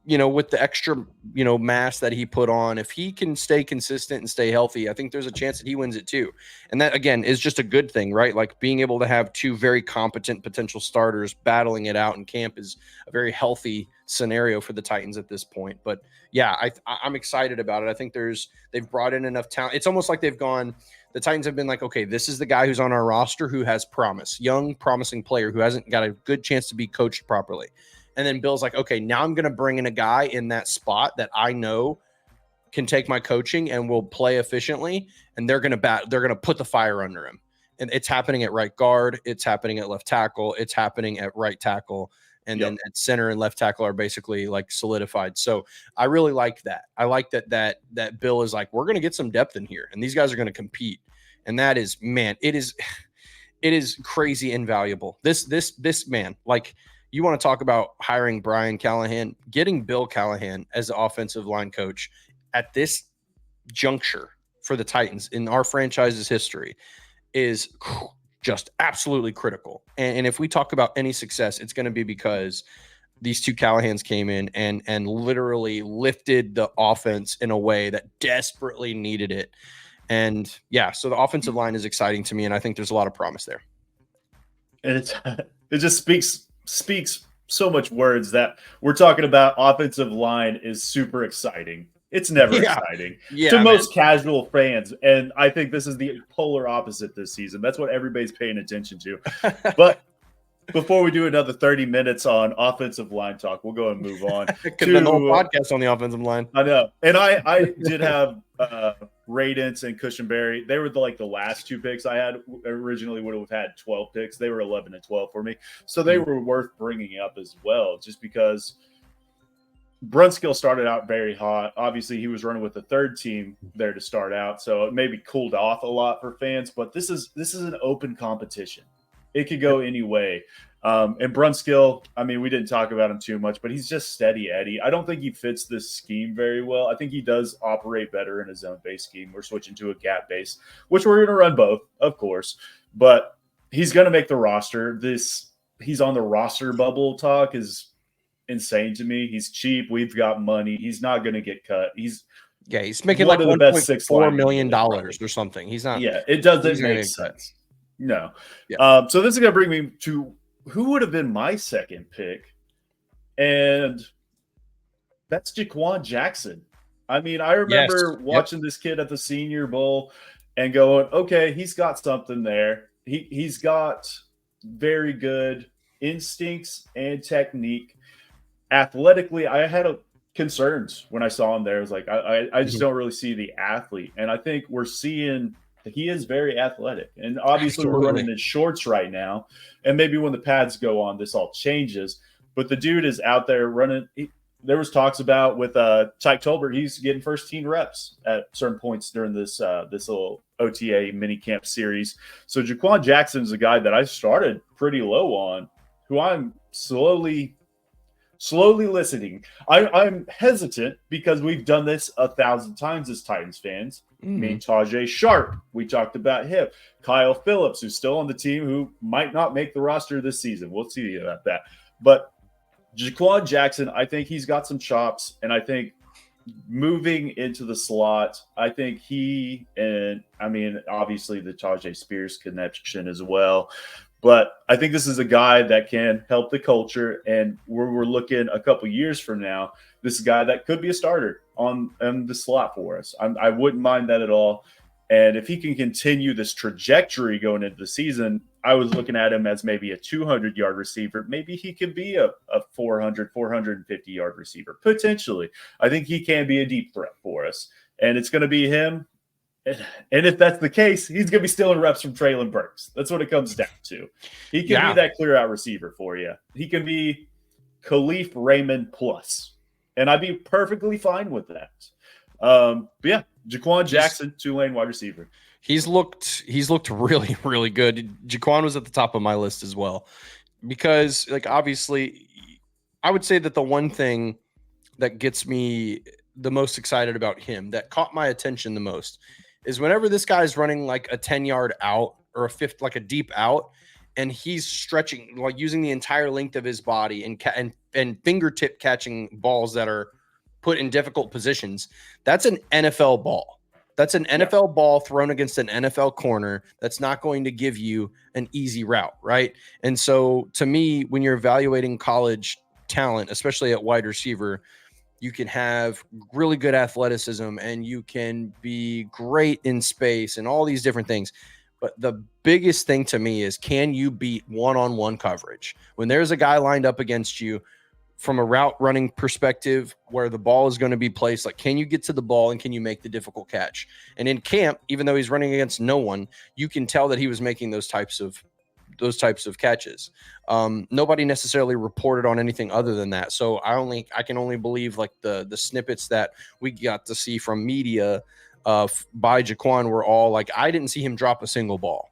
with the extra, mass that he put on, if he can stay consistent and stay healthy, I think there's a chance that he wins it too. And that, again, is just a good thing, right? Like, being able to have 2 very competent potential starters battling it out in camp is a very healthy scenario for the Titans at this point. But yeah, I'm excited about it. I think they've brought in enough talent. It's almost like the Titans have been like, okay, this is the guy who's on our roster who has promise, young, promising player who hasn't got a good chance to be coached properly. And then Bill's like, okay, now I'm going to bring in a guy in that spot that I know can take my coaching and will play efficiently. And they're going to put the fire under him. And it's happening at right guard. It's happening at left tackle. It's happening at right tackle. And then at center and left tackle are basically like solidified. So I really like that. I like that Bill is like, we're going to get some depth in here, and these guys are going to compete. And that is, man, it is crazy invaluable. This man, like, you want to talk about hiring Brian Callahan, getting Bill Callahan as the offensive line coach at this juncture for the Titans in our franchise's history is just absolutely critical. And if we talk about any success, it's going to be because these 2 Callahans came in and literally lifted the offense in a way that desperately needed it. And yeah, so the offensive line is exciting to me, and I think there's a lot of promise there. And it just speaks so much words that we're talking about. Offensive line is super exciting. It's never exciting to most casual fans. And I think this is the polar opposite this season. That's what everybody's paying attention to. But before we do another 30 minutes on offensive line talk, we'll go and move on. The whole podcast on the offensive line. I know. And I did have Radence and Cushionberry, they were the last 2 picks I had. Originally would have had 12 picks. They were 11 and 12 for me. So they were worth bringing up as well, just because Brunskill started out very hot. Obviously, he was running with the 3rd team there to start out, so it maybe cooled off a lot for fans. But this is an open competition. It could go any way. And Brunskill, I mean, we didn't talk about him too much, but he's just steady Eddie. I don't think he fits this scheme very well. I think he does operate better in a zone-based scheme. We're switching to a gap-based, which we're going to run both, of course. But he's going to make the roster. He's on the roster bubble talk is insane to me. He's cheap. We've got money. He's not going to get cut. He's making like $1.4 million or something. He's not. Yeah, it doesn't make sense. No. Yeah. So this is going to bring me to who would have been my second pick, and that's Jaquan Jackson. I mean, I remember watching this kid at the Senior Bowl and going, okay, he's got something there. He's got very good instincts and technique. Athletically, I had concerns when I saw him there. I was like, I just don't really see the athlete. And I think we're seeing he is very athletic. And obviously we're running in shorts right now. And maybe when the pads go on, this all changes. But the dude is out there running. There was talks about with Tyke Tolbert, he's getting first team reps at certain points during this little OTA mini camp series. So Jaquan Jackson is a guy that I started pretty low on, who I'm slowly listening. I'm hesitant because we've done this 1,000 times as Titans fans. Me and Tajay Sharp, we talked about him. Kyle Phillips, who's still on the team, who might not make the roster this season. We'll see about that. But Jaquan Jackson, I think he's got some chops, and I think moving into the slot, I think he and, I mean, obviously the Tajay Spears connection as well. But I think this is a guy that can help the culture, and we're looking a couple years from now, this is a guy that could be a starter on the slot for us. I wouldn't mind that at all. And if he can continue this trajectory going into the season, I was looking at him as maybe a 200-yard receiver. Maybe he could be a 400, 450-yard receiver, potentially. I think he can be a deep threat for us. And it's going to be him. And if that's the case, he's going to be stealing reps from Treylon Burks. That's what it comes down to. He can be that clear-out receiver for you. He can be Khalif Raymond plus. And I'd be perfectly fine with that. But yeah, Jaquan Jackson, Tulane wide receiver. He's looked really, really good. Jaquan was at the top of my list as well. Because, like, obviously, I would say that the one thing that gets me the most excited about him, that caught my attention the most, is whenever this guy's running like a 10-yard out or a deep out, and he's stretching, like using the entire length of his body and fingertip catching balls that are put in difficult positions. That's an NFL ball. That's an NFL ball thrown against an NFL corner that's not going to give you an easy route, right? And so to me, when you're evaluating college talent, especially at wide receiver, you can have really good athleticism and you can be great in space and all these different things. But the biggest thing to me is, can you beat one-on-one coverage? When there's a guy lined up against you from a route running perspective where the ball is going to be placed, like, can you get to the ball and can you make the difficult catch? And in camp, even though he's running against no one, you can tell that he was making those types of catches. Nobody necessarily reported on anything other than that. So I can only believe like the snippets that we got to see from media by Jaquan were all like, I didn't see him drop a single ball.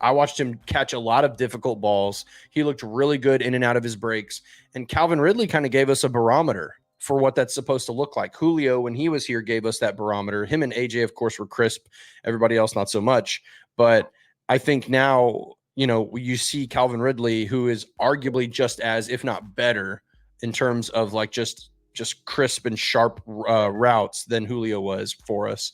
I watched him catch a lot of difficult balls. He looked really good in and out of his breaks. And Calvin Ridley kind of gave us a barometer for what that's supposed to look like. Julio, when he was here, gave us that barometer. Him and AJ, of course, were crisp. Everybody else, not so much. But I think now, you know, you see Calvin Ridley, who is arguably just as, if not better, in terms of like just crisp and sharp routes than Julio was for us.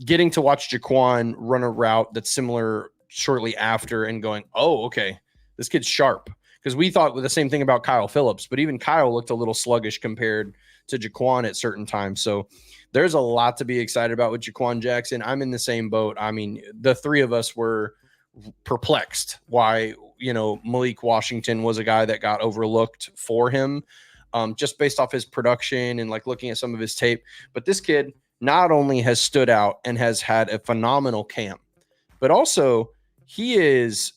Getting to watch Jaquan run a route that's similar shortly after and going, oh, okay, this kid's sharp. Because we thought the same thing about Kyle Phillips, but even Kyle looked a little sluggish compared to Jaquan at certain times. So there's a lot to be excited about with Jaquan Jackson. I'm in the same boat. I mean, the three of us were perplexed why, you know, Malik Washington was a guy that got overlooked for him, just based off his production and like looking at some of his tape. But this kid, not only has stood out and has had a phenomenal camp, but also he is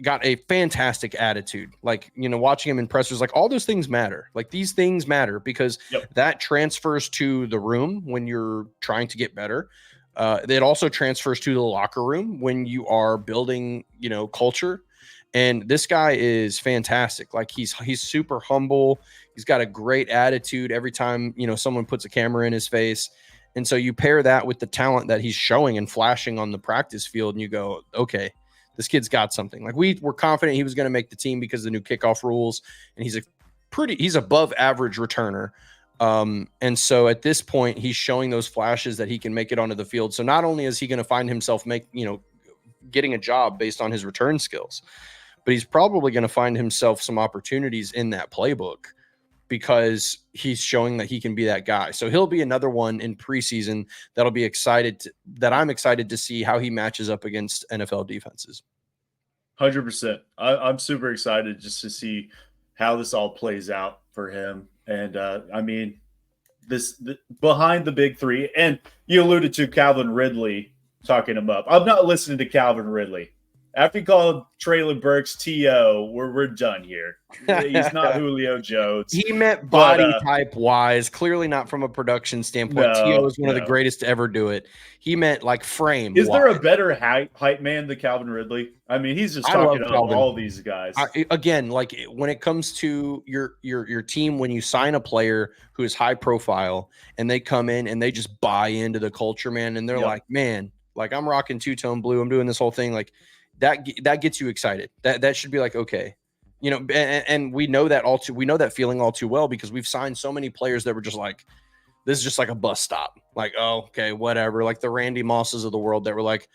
got a fantastic attitude. Like, watching him in pressers, like all those things matter. Like these things matter because that transfers to the room when you're trying to get better. It also transfers to the locker room when you are building, culture. And this guy is fantastic. Like he's super humble. He's got a great attitude every time, someone puts a camera in his face. And so you pair that with the talent that he's showing and flashing on the practice field, and you go, okay, this kid's got something. Like we were confident he was going to make the team because of the new kickoff rules, and he's above average returner. And so at this point, he's showing those flashes that he can make it onto the field. So not only is he going to find himself getting a job based on his return skills, but he's probably going to find himself some opportunities in that playbook because he's showing that he can be that guy. So he'll be another one in preseason that I'm excited to see how he matches up against NFL defenses. 100%. I'm super excited just to see how this all plays out for him. And behind the big three, and you alluded to Calvin Ridley talking him up. I'm not listening to Calvin Ridley. After he called Treylon Burks T.O., we're done here. He's not Julio Jones. He meant body type wise, clearly not from a production standpoint. T.O. is one of the greatest to ever do it. He meant like frame. Is there a better hype man than Calvin Ridley? I mean, he's just talking to all these guys. Again, like when it comes to your team, when you sign a player who is high profile and they come in and they just buy into the culture, man, and they're like, man, like I'm rocking two-tone blue. I'm doing this whole thing. Like, that gets you excited. That should be like, okay, and we know that we know that feeling all too well because we've signed so many players that were just like, this is just like a bus stop. Like, oh, okay, whatever. Like the Randy Mosses of the world that were like,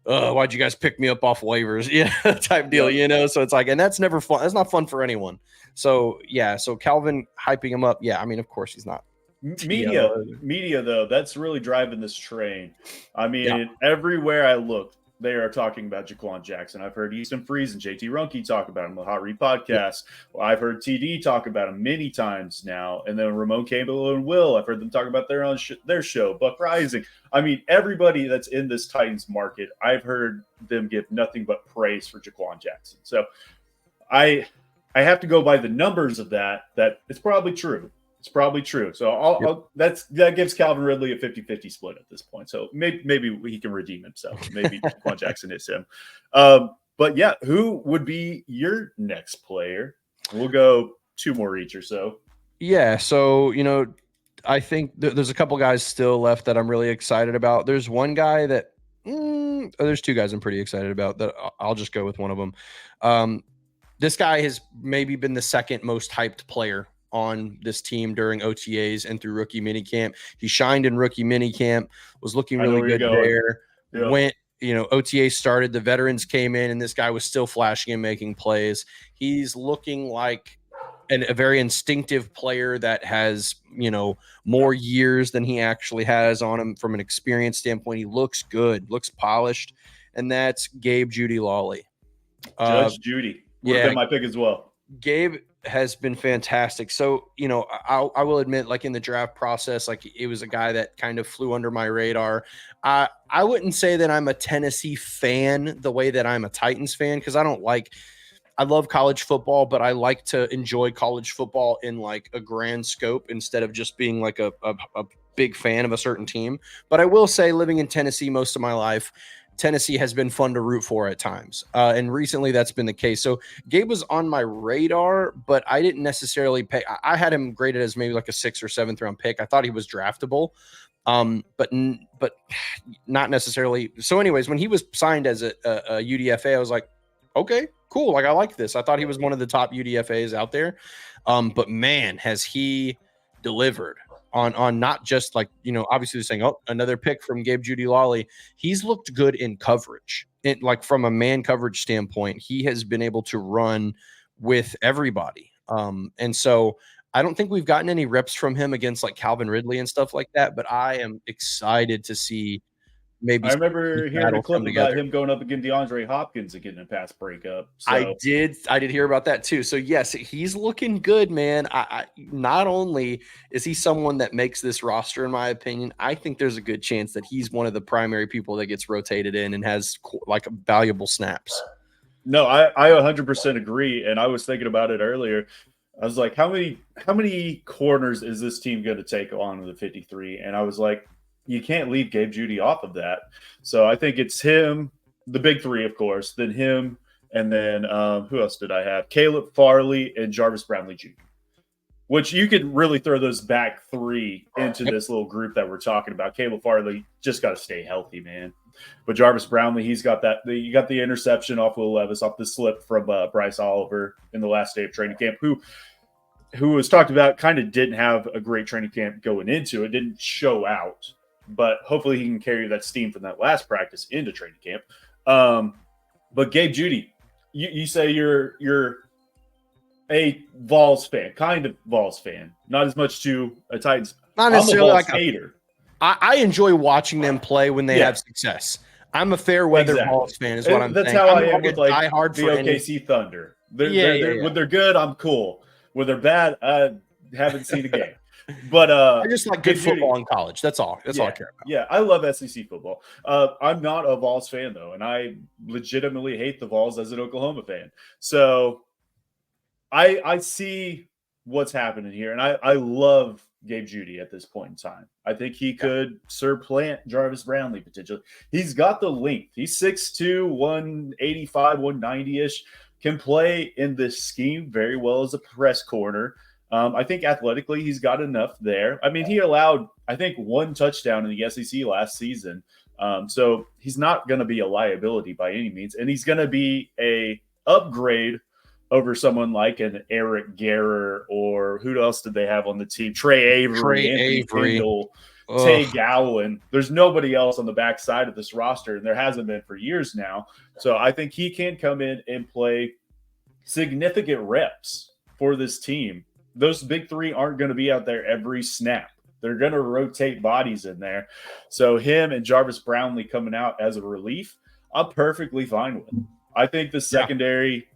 oh, why'd you guys pick me up off waivers? Yeah, type deal, So it's like, and that's never fun. That's not fun for anyone. So yeah, so Calvin hyping him up. Yeah, I mean, of course he's not. Media though, that's really driving this train. I mean, everywhere I look, they are talking about Jaquan Jackson. I've heard Easton Freeze and JT Runke talk about him on the Hot Read podcast. Well, I've heard TD talk about him many times now. And then Ramon Campbell and Will, I've heard them talk about their show, Buck Rising. I mean, everybody that's in this Titans market, I've heard them give nothing but praise for Jaquan Jackson. So I have to go by the numbers of that it's probably true. It's probably true. So that gives Calvin Ridley a 50-50 split at this point. So maybe he can redeem himself. Maybe Jaquan Jackson is him. But yeah, who would be your next player? We'll go two more each or so. Yeah. So, I think there's a couple guys still left that I'm really excited about. There's one guy that there's two guys I'm pretty excited about that I'll just go with one of them. This guy has maybe been the second most hyped player on this team during OTAs and through rookie minicamp. He shined in rookie minicamp, was looking really good there. Yep. Went, OTA started, the veterans came in, and this guy was still flashing and making plays. He's looking like a very instinctive player that has, more years than he actually has on him from an experience standpoint. He looks good, looks polished, and that's Gabe Judy Lawley. Judge Judy. Would have been my pick as well. Gabe has been fantastic. So, I will admit, like in the draft process, like it was a guy that kind of flew under my radar. I wouldn't say that I'm a Tennessee fan the way that I'm a Titans fan, because I love college football, but I like to enjoy college football in like a grand scope instead of just being like a big fan of a certain team. But I will say, living in Tennessee most of my life, Tennessee has been fun to root for at times. And recently that's been the case. So Gabe was on my radar, but I didn't necessarily pay. I had him graded as maybe like a 6th or 7th round pick. I thought he was draftable, but not necessarily. So anyways, when he was signed as a UDFA, I was like, okay, cool. Like, I like this. I thought he was one of the top UDFAs out there. But man, has he delivered on not just like, obviously saying, oh, another pick from Gabe Judy Lawley. He's looked good in coverage. Like from a man coverage standpoint, he has been able to run with everybody. And so I don't think we've gotten any reps from him against like Calvin Ridley and stuff like that, but I am excited to see maybe I remember hearing a that'll clip come about together. him going up against DeAndre Hopkins and getting a pass breakup. So I did hear about that too. So yes, he's looking good, man. I not only is he someone that makes this roster, in my opinion, I think there's a good chance that he's one of the primary people that gets rotated in and has like valuable snaps. no, I 100% agree. And I was thinking about it earlier. I was like, how many corners is this team going to take on in the 53? And I was like, you can't leave Gabe Judy off of that. So I think it's him, the big three, of course, then him, and then who else did I have? Caleb Farley and Jarvis Brownlee Jr., which you could really throw those back three into this little group that we're talking about. Caleb Farley just got to stay healthy, man. But Jarvis Brownlee, he's got that. You got the interception off Will Levis, off the slip from Bryce Oliver in the last day of training camp, who was talked about kind of didn't have a great training camp going into it, didn't show out, but hopefully he can carry that steam from that last practice into training camp. But Gabe Judy, you say you're a Vols fan, kind of Vols fan, not as much to a Titans. Not necessarily I'm a Vols like hater. I enjoy watching them play when they have success. I'm a fair weather Vols fan, is what I'm saying. That's how I am with like diehard the for OKC Thunder. When they're good, I'm cool. When they're bad, I haven't seen a game. But I just like good football in college. That's all. That's all I care about. Yeah, I love SEC football. I'm not a Vols fan though, and I legitimately hate the Vols as an Oklahoma fan. So I see what's happening here, and I love Gabe Judy at this point in time. I think he could supplant Jarvis Brownlee potentially. He's got the length. He's 6'2", 185, 190-ish, can play in this scheme very well as a press corner. I think athletically he's got enough there. I mean, he allowed, I think, 1 touchdown in the SEC last season. So he's not going to be a liability by any means, and he's going to be a upgrade over someone like an Eric Garrer, or who else did they have on the team? Trey Avery, Kendall, Tay Gowan. There's nobody else on the backside of this roster, and there hasn't been for years now. So I think he can come in and play significant reps for this team. Those big three aren't going to be out there every snap. They're going to rotate bodies in there. So him and Jarvis Brownlee coming out as a relief, I'm perfectly fine with. I think the secondary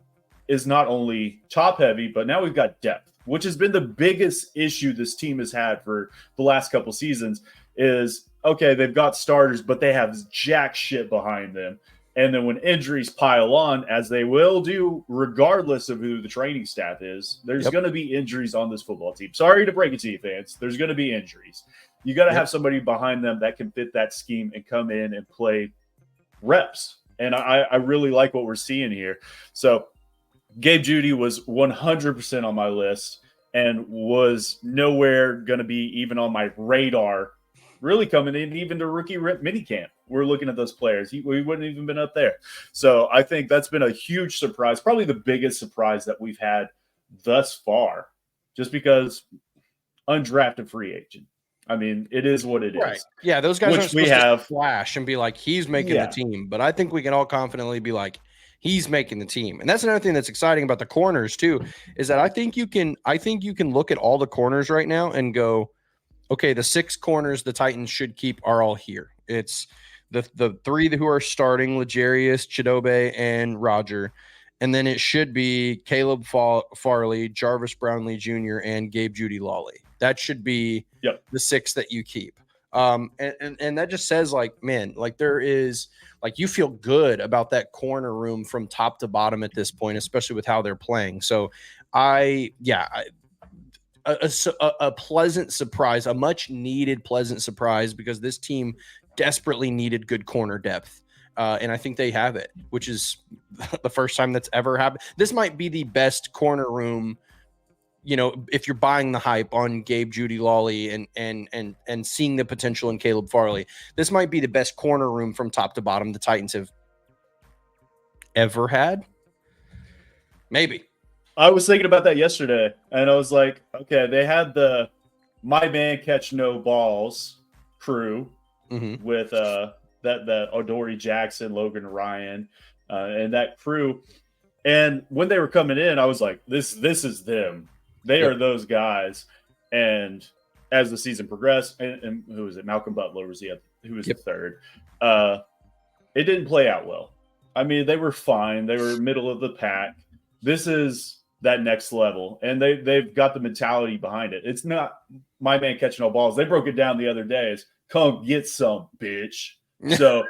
is not only top heavy, but now we've got depth, which has been the biggest issue this team has had for the last couple seasons. Is okay, they've got starters, but they have jack shit behind them. And then when injuries pile on, as they will do regardless of who the training staff is, there's going to be injuries on this football team. Sorry to break it to you, fans. There's going to be injuries. You got to have somebody behind them that can fit that scheme and come in and play reps. And I really like what we're seeing here. So Gabe Judy was 100% on my list and was nowhere going to be even on my radar, really coming in even to rookie minicamp. We're looking at those players. We wouldn't even been up there. So I think that's been a huge surprise, probably the biggest surprise that we've had thus far, just because undrafted free agent. I mean, it is what it is. Yeah, those guys aren't supposed to flash and be like, he's making the team. But I think we can all confidently be like, he's making the team. And that's another thing that's exciting about the corners too, is that I think you can look at all the corners right now and go, okay, the 6 corners the Titans should keep are all here. It's the 3 who are starting, L'Jarius, Chidobe, and Roger. And then it should be Caleb Farley, Jarvis Brownlee Jr., and Gabe Judy Lawley. That should be the 6 that you keep. And that just says, like, man, like there is, like, you feel good about that corner room from top to bottom at this point, especially with how they're playing. So a pleasant surprise, a much needed pleasant surprise, because this team desperately needed good corner depth. And I think they have it, which is the first time that's ever happened. This might be the best corner room, you know, if you're buying the hype on Gabe Judy Lawley and seeing the potential in Caleb Farley. This might be the best corner room from top to bottom the Titans have ever had. Maybe. I was thinking about that yesterday, and I was like, okay, they had the My Man Catch No Balls crew with that Odori Jackson, Logan Ryan, and that crew. And when they were coming in, I was like, this is them. They are those guys. And as the season progressed, and who was it? Malcolm Butler was the who was Yep. the third. It didn't play out well. I mean, they were fine. They were middle of the pack. This is that next level, and they've got the mentality behind it. It's not my man catching all balls. They broke it down the other day as come get some, bitch. So,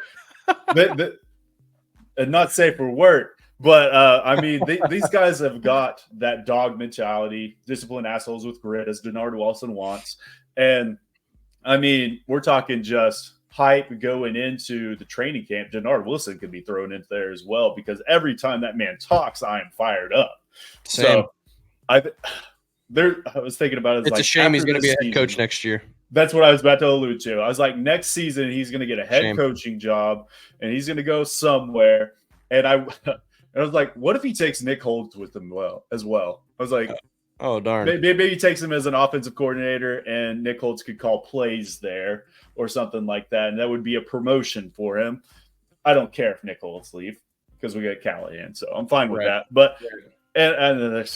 and not safe for work. But, I mean, these guys have got that dog mentality, disciplined assholes with grit, as Denard Wilson wants. And, I mean, we're talking just hype going into the training camp. Denard Wilson could be thrown into there as well, because every time that man talks, I am fired up. Same. So, I was thinking about it. It's a shame he's going to be a head coach next year. That's what I was about to allude to. I was like, next season, he's going to get a head coaching job, and he's going to go somewhere. And I was like, what if he takes Nick Holtz with him as well? I was like, oh, darn. Maybe he takes him as an offensive coordinator, and Nick Holtz could call plays there or something like that, and that would be a promotion for him. I don't care if Nick Holtz leave because we got Callahan, so I'm fine with that. But and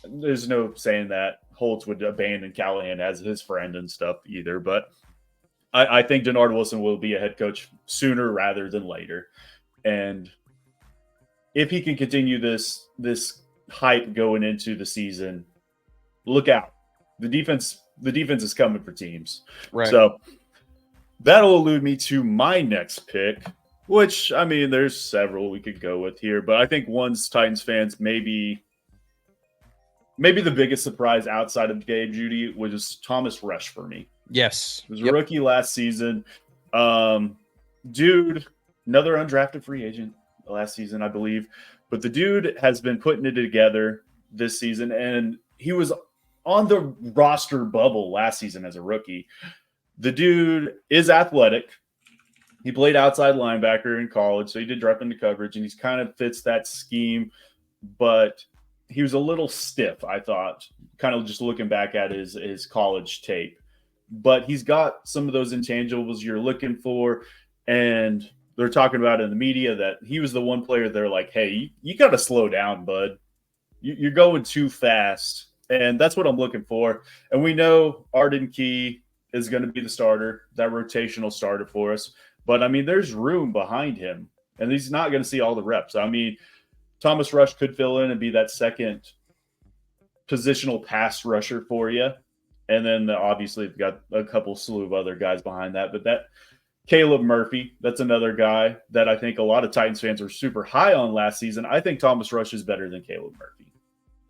there's no saying that Holtz would abandon Callahan as his friend and stuff either. But I think Denard Wilson will be a head coach sooner rather than later. And if he can continue this hype going into the season, look out. The defense is coming for teams. Right. So that'll elude me to my next pick, which, I mean, there's several we could go with here, but I think one's Titans fans maybe the biggest surprise outside of Gabe Judy was Thomas Rush for me. Yes. He was a rookie last season. Dude, another undrafted free agent last season, I believe. But the dude has been putting it together this season, and he was on the roster bubble last season as a rookie. The dude is athletic. He played outside linebacker in college, so he did drop into coverage, and he's kind of fits that scheme. But he was a little stiff, I thought, kind of just looking back at his college tape. But he's got some of those intangibles you're looking for, and they're talking about in the media that he was the one player they're like, hey, you got to slow down, bud. You're going too fast. And that's what I'm looking for. And we know Arden Key is going to be the starter, that rotational starter for us. But, I mean, there's room behind him, and he's not going to see all the reps. I mean, Thomas Rush could fill in and be that second positional pass rusher for you. And then obviously you've got a couple slew of other guys behind that. But that Caleb Murphy, that's another guy that I think a lot of Titans fans were super high on last season. I think Thomas Rush is better than Caleb Murphy.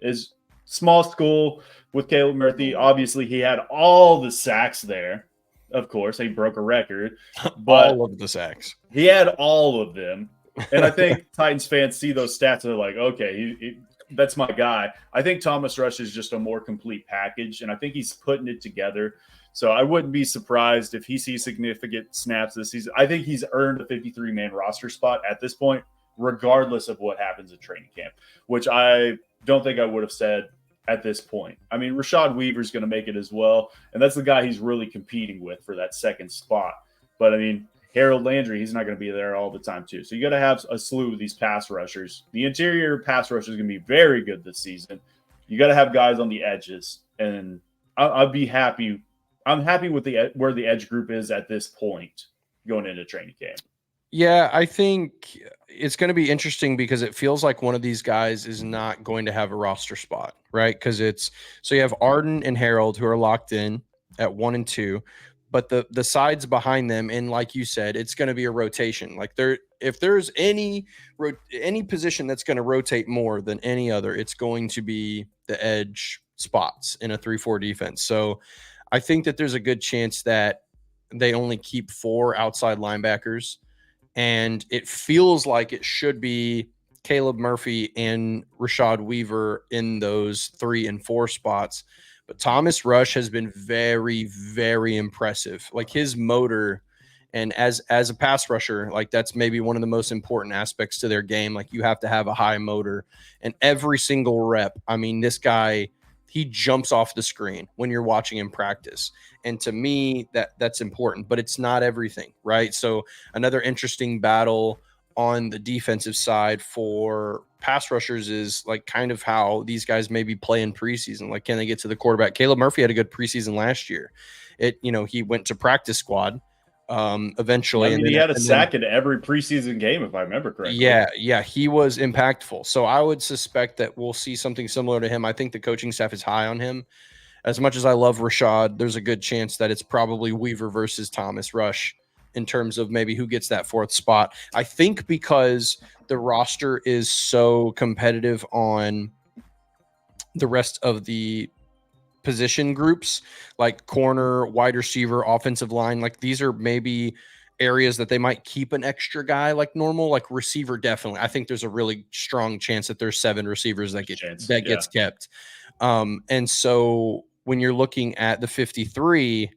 Is small school with Caleb Murphy. Obviously, he had all the sacks there. Of course, he broke a record. But all of the sacks. He had all of them. And I think Titans fans see those stats and they're like, okay, that's my guy. I think Thomas Rush is just a more complete package, and I think he's putting it together. So I wouldn't be surprised if he sees significant snaps this season. I think he's earned a 53-man roster spot at this point, regardless of what happens in training camp, which I don't think I would have said at this point. I mean, Rashad Weaver's going to make it as well, and that's the guy he's really competing with for that second spot. But, I mean, Harold Landry, he's not going to be there all the time, too. So you got to have a slew of these pass rushers. The interior pass rush is going to be very good this season. You got to have guys on the edges, and I'll be happy. I'm happy with where the edge group is at this point going into training camp. Yeah, I think it's going to be interesting because it feels like one of these guys is not going to have a roster spot, right? Because so you have Arden and Harold who are locked in at 1 and 2. But the sides behind them, and like you said, it's going to be a rotation. Like if there's any position that's going to rotate more than any other, it's going to be the edge spots in a 3-4 defense. So I think that there's a good chance that they only keep 4 outside linebackers, and it feels like it should be Caleb Murphy and Rashad Weaver in those 3 and 4 spots. But Thomas Rush has been very, very impressive. Like his motor, and as a pass rusher, like that's maybe one of the most important aspects to their game. Like you have to have a high motor, and every single rep. I mean, this guy, he jumps off the screen when you're watching him practice. And to me, that's important, but it's not everything, right? So another interesting battle on the defensive side for pass rushers is like kind of how these guys maybe play in preseason. Like, can they get to the quarterback? Caleb Murphy had a good preseason last year. He went to practice squad, eventually. I mean, and he then, had a and then sack in every preseason game, if I remember correctly. yeah, he was impactful. So I would suspect that we'll see something similar to him. I think the coaching staff is high on him. As much as I love Rashad, there's a good chance that it's probably Weaver versus Thomas Rush in terms of maybe who gets that fourth spot. I think because the roster is so competitive on the rest of the position groups, like corner, wide receiver, offensive line, like these are maybe areas that they might keep an extra guy like normal. Like receiver, definitely. I think there's a really strong chance that there's 7 receivers that gets kept. And so when you're looking at the 53,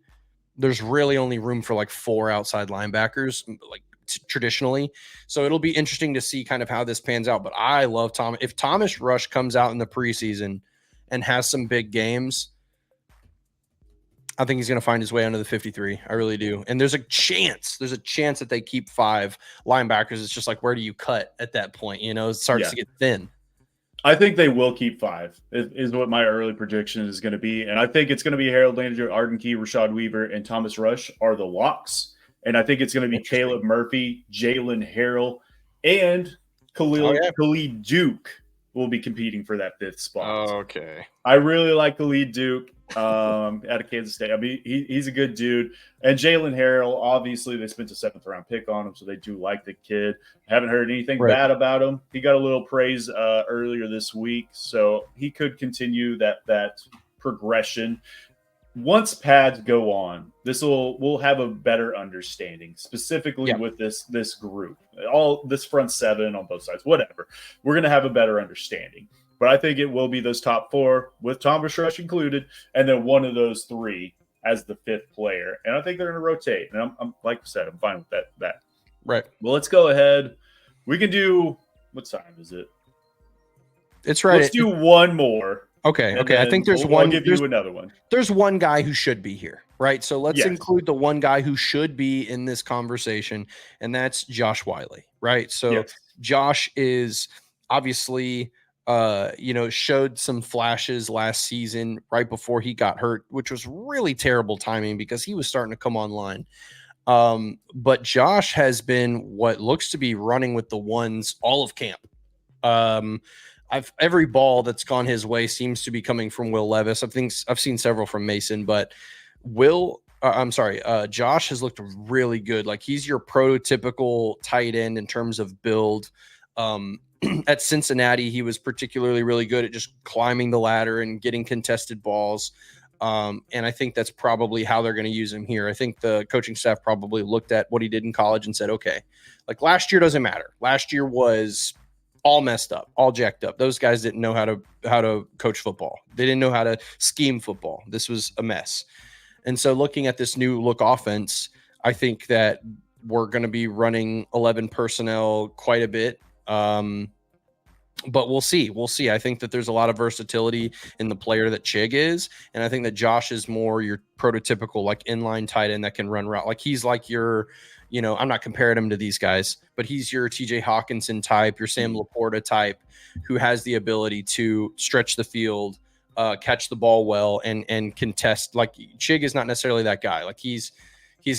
there's really only room for like 4 outside linebackers, like traditionally. So it'll be interesting to see kind of how this pans out. But I love Tom. If Thomas Rush comes out in the preseason and has some big games, I think he's going to find his way under the 53. I really do. And there's a chance that they keep 5 linebackers. It's just like, where do you cut at that point? You know, it starts to get thin. I think they will keep 5 is what my early prediction is going to be. And I think it's going to be Harold Landry, Arden Key, Rashad Weaver, and Thomas Rush are the locks. And I think it's going to be Caleb Murphy, Jalen Harrell, and Khalid Duke will be competing for that 5th spot. Okay. I really like Khalid Duke out of Kansas State. I mean, he's a good dude. And Jalen Harrell, obviously, they spent a 7th round pick on him, so they do like the kid. Haven't heard anything bad about him. He got a little praise earlier this week, so he could continue that progression. Once pads go on, we'll have a better understanding, specifically with this group, all this front 7 on both sides, whatever. We're going to have a better understanding. But I think it will be those top 4 with Thomas Rush included, and then one of those 3 as the 5th player. And I think they're going to rotate. And I'm like I said, I'm fine with that. Right. Well, let's go ahead. We can do – what time is it? It's right. Let's do one more. Okay. I think there's one. I'll give you another one. There's one guy who should be here, right? So let's include the one guy who should be in this conversation, and that's Josh Whyle, right? So Josh is obviously – showed some flashes last season right before he got hurt, which was really terrible timing because he was starting to come online. But Josh has been what looks to be running with the ones all of camp. Every ball that's gone his way seems to be coming from Will Levis. I think I've seen several from Mason, but Josh has looked really good. Like he's your prototypical tight end in terms of build. At Cincinnati, he was particularly really good at just climbing the ladder and getting contested balls. And I think that's probably how they're going to use him here. I think the coaching staff probably looked at what he did in college and said, okay, like last year doesn't matter. Last year was all messed up, all jacked up. Those guys didn't know how to coach football. They didn't know how to scheme football. This was a mess. And so looking at this new look offense, I think that we're going to be running 11 personnel quite a bit. But we'll see. I think that there's a lot of versatility in the player that Chig is. And I think that Josh is more your prototypical, like inline tight end that can run route. Like he's like your, I'm not comparing him to these guys, but he's your TJ Hawkinson type, your Sam Laporta type, who has the ability to stretch the field, catch the ball well and contest. Like Chig is not necessarily that guy. Like he's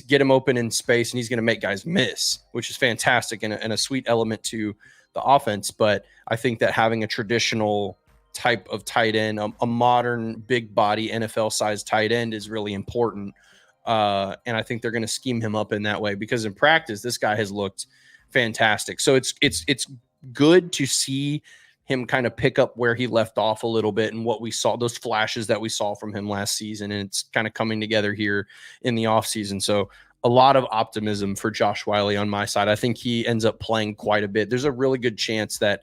get him open in space and he's going to make guys miss, which is fantastic and a sweet element to the offense. But I think that having a traditional type of tight end, a modern big body NFL sized tight end is really important. And I think they're going to scheme him up in that way because in practice, this guy has looked fantastic. So it's good to see him kind of pick up where he left off a little bit and what we saw, those flashes that we saw from him last season. And it's kind of coming together here in the offseason. So a lot of optimism for Josh Whyle on my side. I think he ends up playing quite a bit. There's a really good chance that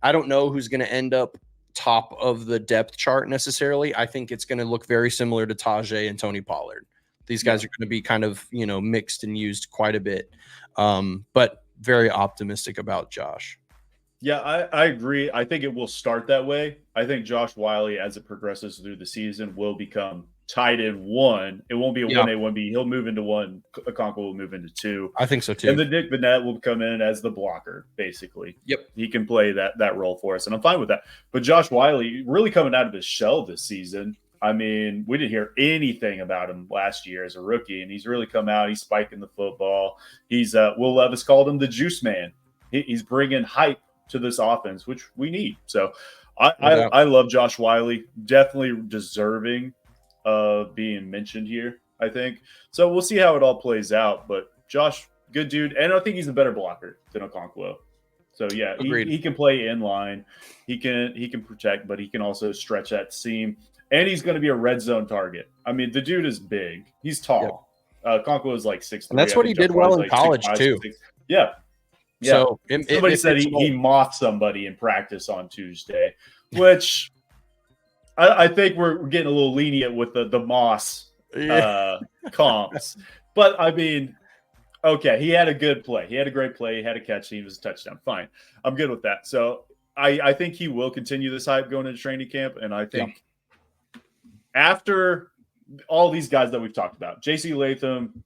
I don't know who's going to end up top of the depth chart necessarily. I think it's going to look very similar to Tajay and Tony Pollard. These guys are going to be kind of, mixed and used quite a bit. But very optimistic about Josh. Yeah, I agree. I think it will start that way. I think Josh Whyle, as it progresses through the season, will become tight end 1. It won't be a 1A, 1B. He'll move into 1. Okonkwo will move into 2. I think so too. And then Nick Vannett will come in as the blocker, basically. Yep. He can play that role for us, and I'm fine with that. But Josh Whyle really coming out of his shell this season. I mean, we didn't hear anything about him last year as a rookie, and he's really come out. He's spiking the football. He's Will Levis called him the juice man. He's bringing hype to this offense, which we need. So I love Josh Wiley. Definitely deserving of being mentioned here, I think. So we'll see how it all plays out. But Josh, good dude. And I think he's a better blocker than Okonkwo. So yeah, he can play in line. He can protect, but he can also stretch that seam. And he's going to be a red zone target. I mean, the dude is big. He's tall. Okonkwo is like 6'3". And that's what he did well in college, 6'5", too. 6'6". Yeah. So somebody said he mouthed somebody in practice on Tuesday, which I think we're getting a little lenient with the Moss comps. But I mean, okay, he had a good play. He had a great play. He had a catch. He was a touchdown. Fine. I'm good with that. So I think he will continue this hype going into training camp. And I think after all these guys that we've talked about, JC Latham,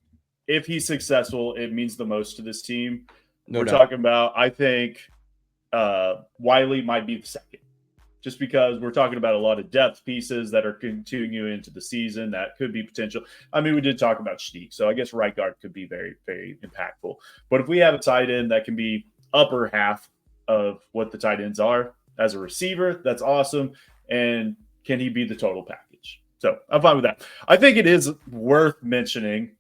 if he's successful, it means the most to this team. We're talking about, I think Wiley might be the second, just because we're talking about a lot of depth pieces that are continuing into the season that could be potential. I mean, we did talk about Sheik, so I guess right guard could be very, very impactful. But if we have a tight end that can be upper half of what the tight ends are as a receiver, that's awesome. And can he be the total package? So I'm fine with that. I think it is worth mentioning,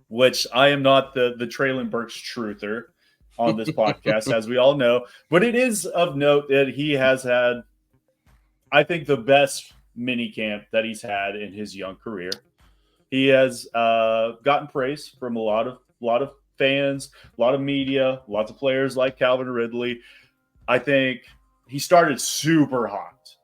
which I am not the Treylon Burks truther on this podcast, as we all know. But it is of note that he has had, I think, the best mini camp that he's had in his young career. He has gotten praise from a lot of fans, a lot of media, lots of players like Calvin Ridley. I think he started super hot,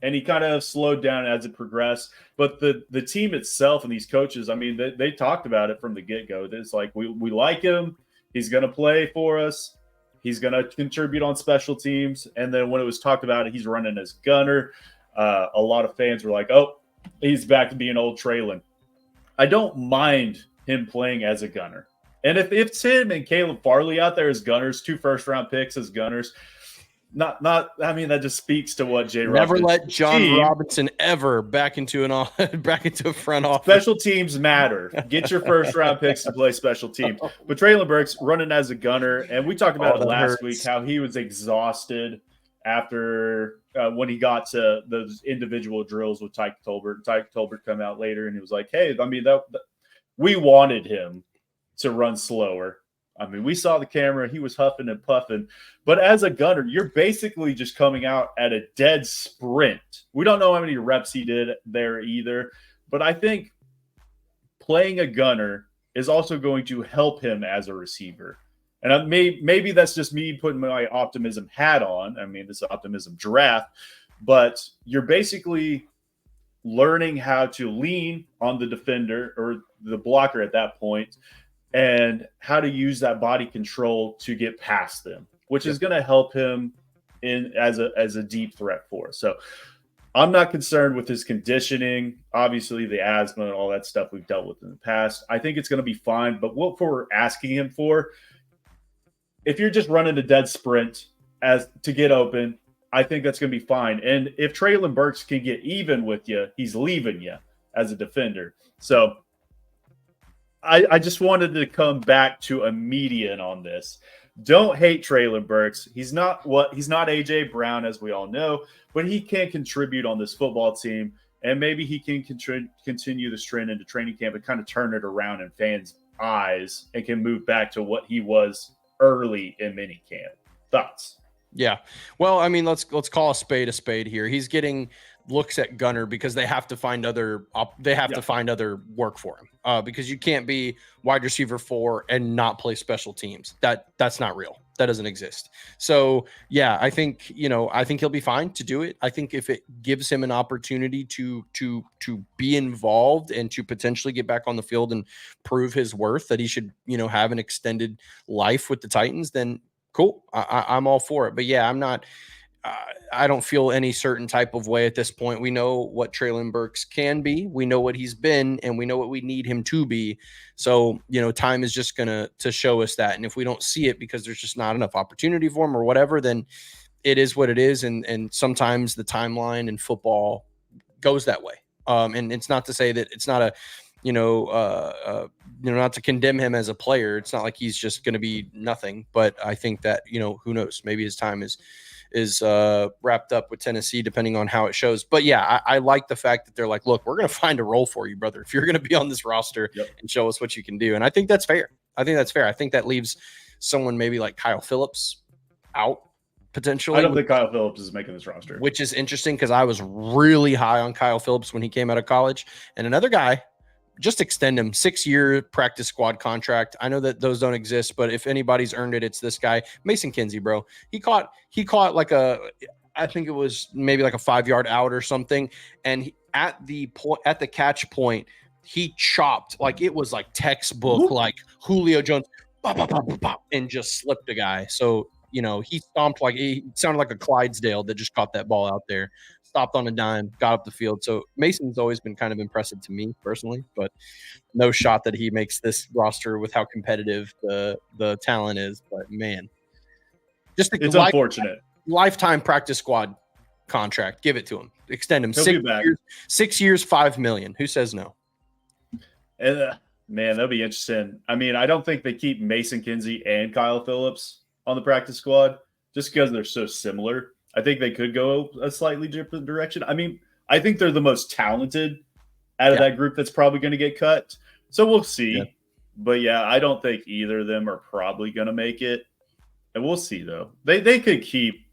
and he kind of slowed down as it progressed. But the team itself and these coaches, I mean, they talked about it from the get-go. It's like, we like him. He's going to play for us. He's going to contribute on special teams. And then when it was talked about it, he's running as gunner. A lot of fans were like, oh, he's back to being old Treylon. I don't mind him playing as a gunner. And if it's him and Caleb Farley out there as gunners, 2 first-round picks as gunners, I mean, that just speaks to what Jay Never let John Robinson ever back into a front office. Special teams matter. Get your first round picks to play special teams. But Treylon Burks running as a gunner, and we talked about it last week, how he was exhausted after when he got to those individual drills with Tyke Tolbert. Tyke Tolbert come out later, and he was like, hey, I mean, we wanted him to run slower. I mean, we saw the camera. He was huffing and puffing. But as a gunner, you're basically just coming out at a dead sprint. We don't know how many reps he did there either. But I think playing a gunner is also going to help him as a receiver. And maybe that's just me putting my optimism hat on. I mean, this optimism draft. But you're basically learning how to lean on the defender or the blocker at that point, and how to use that body control to get past them, which is going to help him in as a deep threat for us. So I'm not concerned with his conditioning. Obviously, the asthma and all that stuff we've dealt with in the past. I think it's going to be fine. But what we're asking him for, if you're just running a dead sprint as to get open, I think that's going to be fine. And if Treylon Burks can get even with you, he's leaving you as a defender. So I just wanted to come back to a median on this. Don't hate Treylon Burks. He's not AJ Brown, as we all know, but he can contribute on this football team, and maybe he can continue this trend into training camp and kind of turn it around in fans' eyes and can move back to what he was early in minicamp. Thoughts? Yeah. Well, I mean, let's call a spade here. He's getting looks at gunner because they have to find other work for him, because you can't be wide receiver 4 and not play special teams. That's not real. That doesn't exist. So yeah, I think he'll be fine to do it. I think if it gives him an opportunity to be involved and to potentially get back on the field and prove his worth, that he should have an extended life with the Titans, then cool. I'm all for it. But yeah, I'm not. I don't feel any certain type of way at this point. We know what Treylon Burks can be. We know what he's been, and we know what we need him to be. So, time is just going to show us that. And if we don't see it because there's just not enough opportunity for him or whatever, then it is what it is. And sometimes the timeline in football goes that way. And it's not to say that it's not a, not to condemn him as a player. It's not like he's just going to be nothing. But I think that, who knows? Maybe his time is wrapped up with Tennessee, depending on how it shows. But yeah, I like the fact that they're like, look, we're going to find a role for you, brother, if you're going to be on this roster and show us what you can do. And I think that's fair. I think that leaves someone maybe like Kyle Phillips out potentially. I don't think Kyle Phillips is making this roster, which is interesting because I was really high on Kyle Phillips when he came out of college. And another guy, just extend him 6-year practice squad contract. I know that those don't exist, but if anybody's earned it, it's this guy, Mason Kinsey, bro. He caught like I think it was maybe like a 5-yard out or something. And at the catch point, he chopped like it was like textbook, like Julio Jones, and just slipped a guy. So, he stomped like he sounded like a Clydesdale that just caught that ball out there. Stopped on a dime, got up the field. So Mason's always been kind of impressive to me personally, but no shot that he makes this roster with how competitive the talent is. But man, just it's unfortunate. Lifetime practice squad contract. Give it to him. Extend him 6 years, $5 million. Who says no? Man, that'll be interesting. I mean, I don't think they keep Mason Kinsey and Kyle Phillips on the practice squad just because they're so similar. I think they could go a slightly different direction. I mean, I think they're the most talented out of that group that's probably going to get cut. So we'll see. Yeah. But yeah, I don't think either of them are probably going to make it. And we'll see, though. They could keep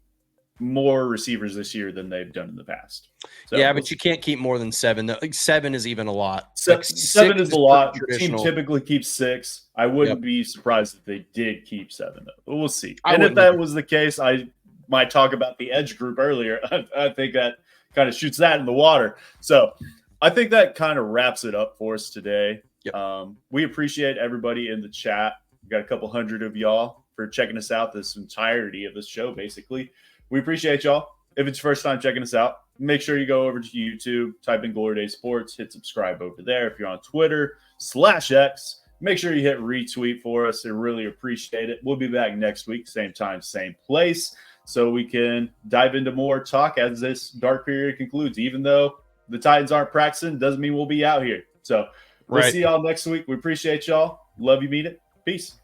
more receivers this year than they've done in the past. So yeah, but you can't keep more than 7. Like 7 is even a lot. Seven is a lot. The team typically keeps 6. I wouldn't be surprised if they did keep 7, though. But we'll see. And if that was the case, I might talk about the edge group earlier. I think that kind of shoots that in the water. So I think that kind of wraps it up for us today. Yep. We appreciate everybody in the chat. We got a couple hundred of y'all for checking us out this entirety of this show, basically. We appreciate y'all. If it's your first time checking us out, make sure you go over to YouTube, type in Glory Day Sports, hit subscribe over there. If you're on Twitter/X, make sure you hit retweet for us. I really appreciate it. We'll be back next week, same time, same place, so we can dive into more talk as this dark period concludes. Even though the Titans aren't practicing, doesn't mean we'll be out here. So we'll see y'all next week. We appreciate y'all. Love you, mean it. Peace.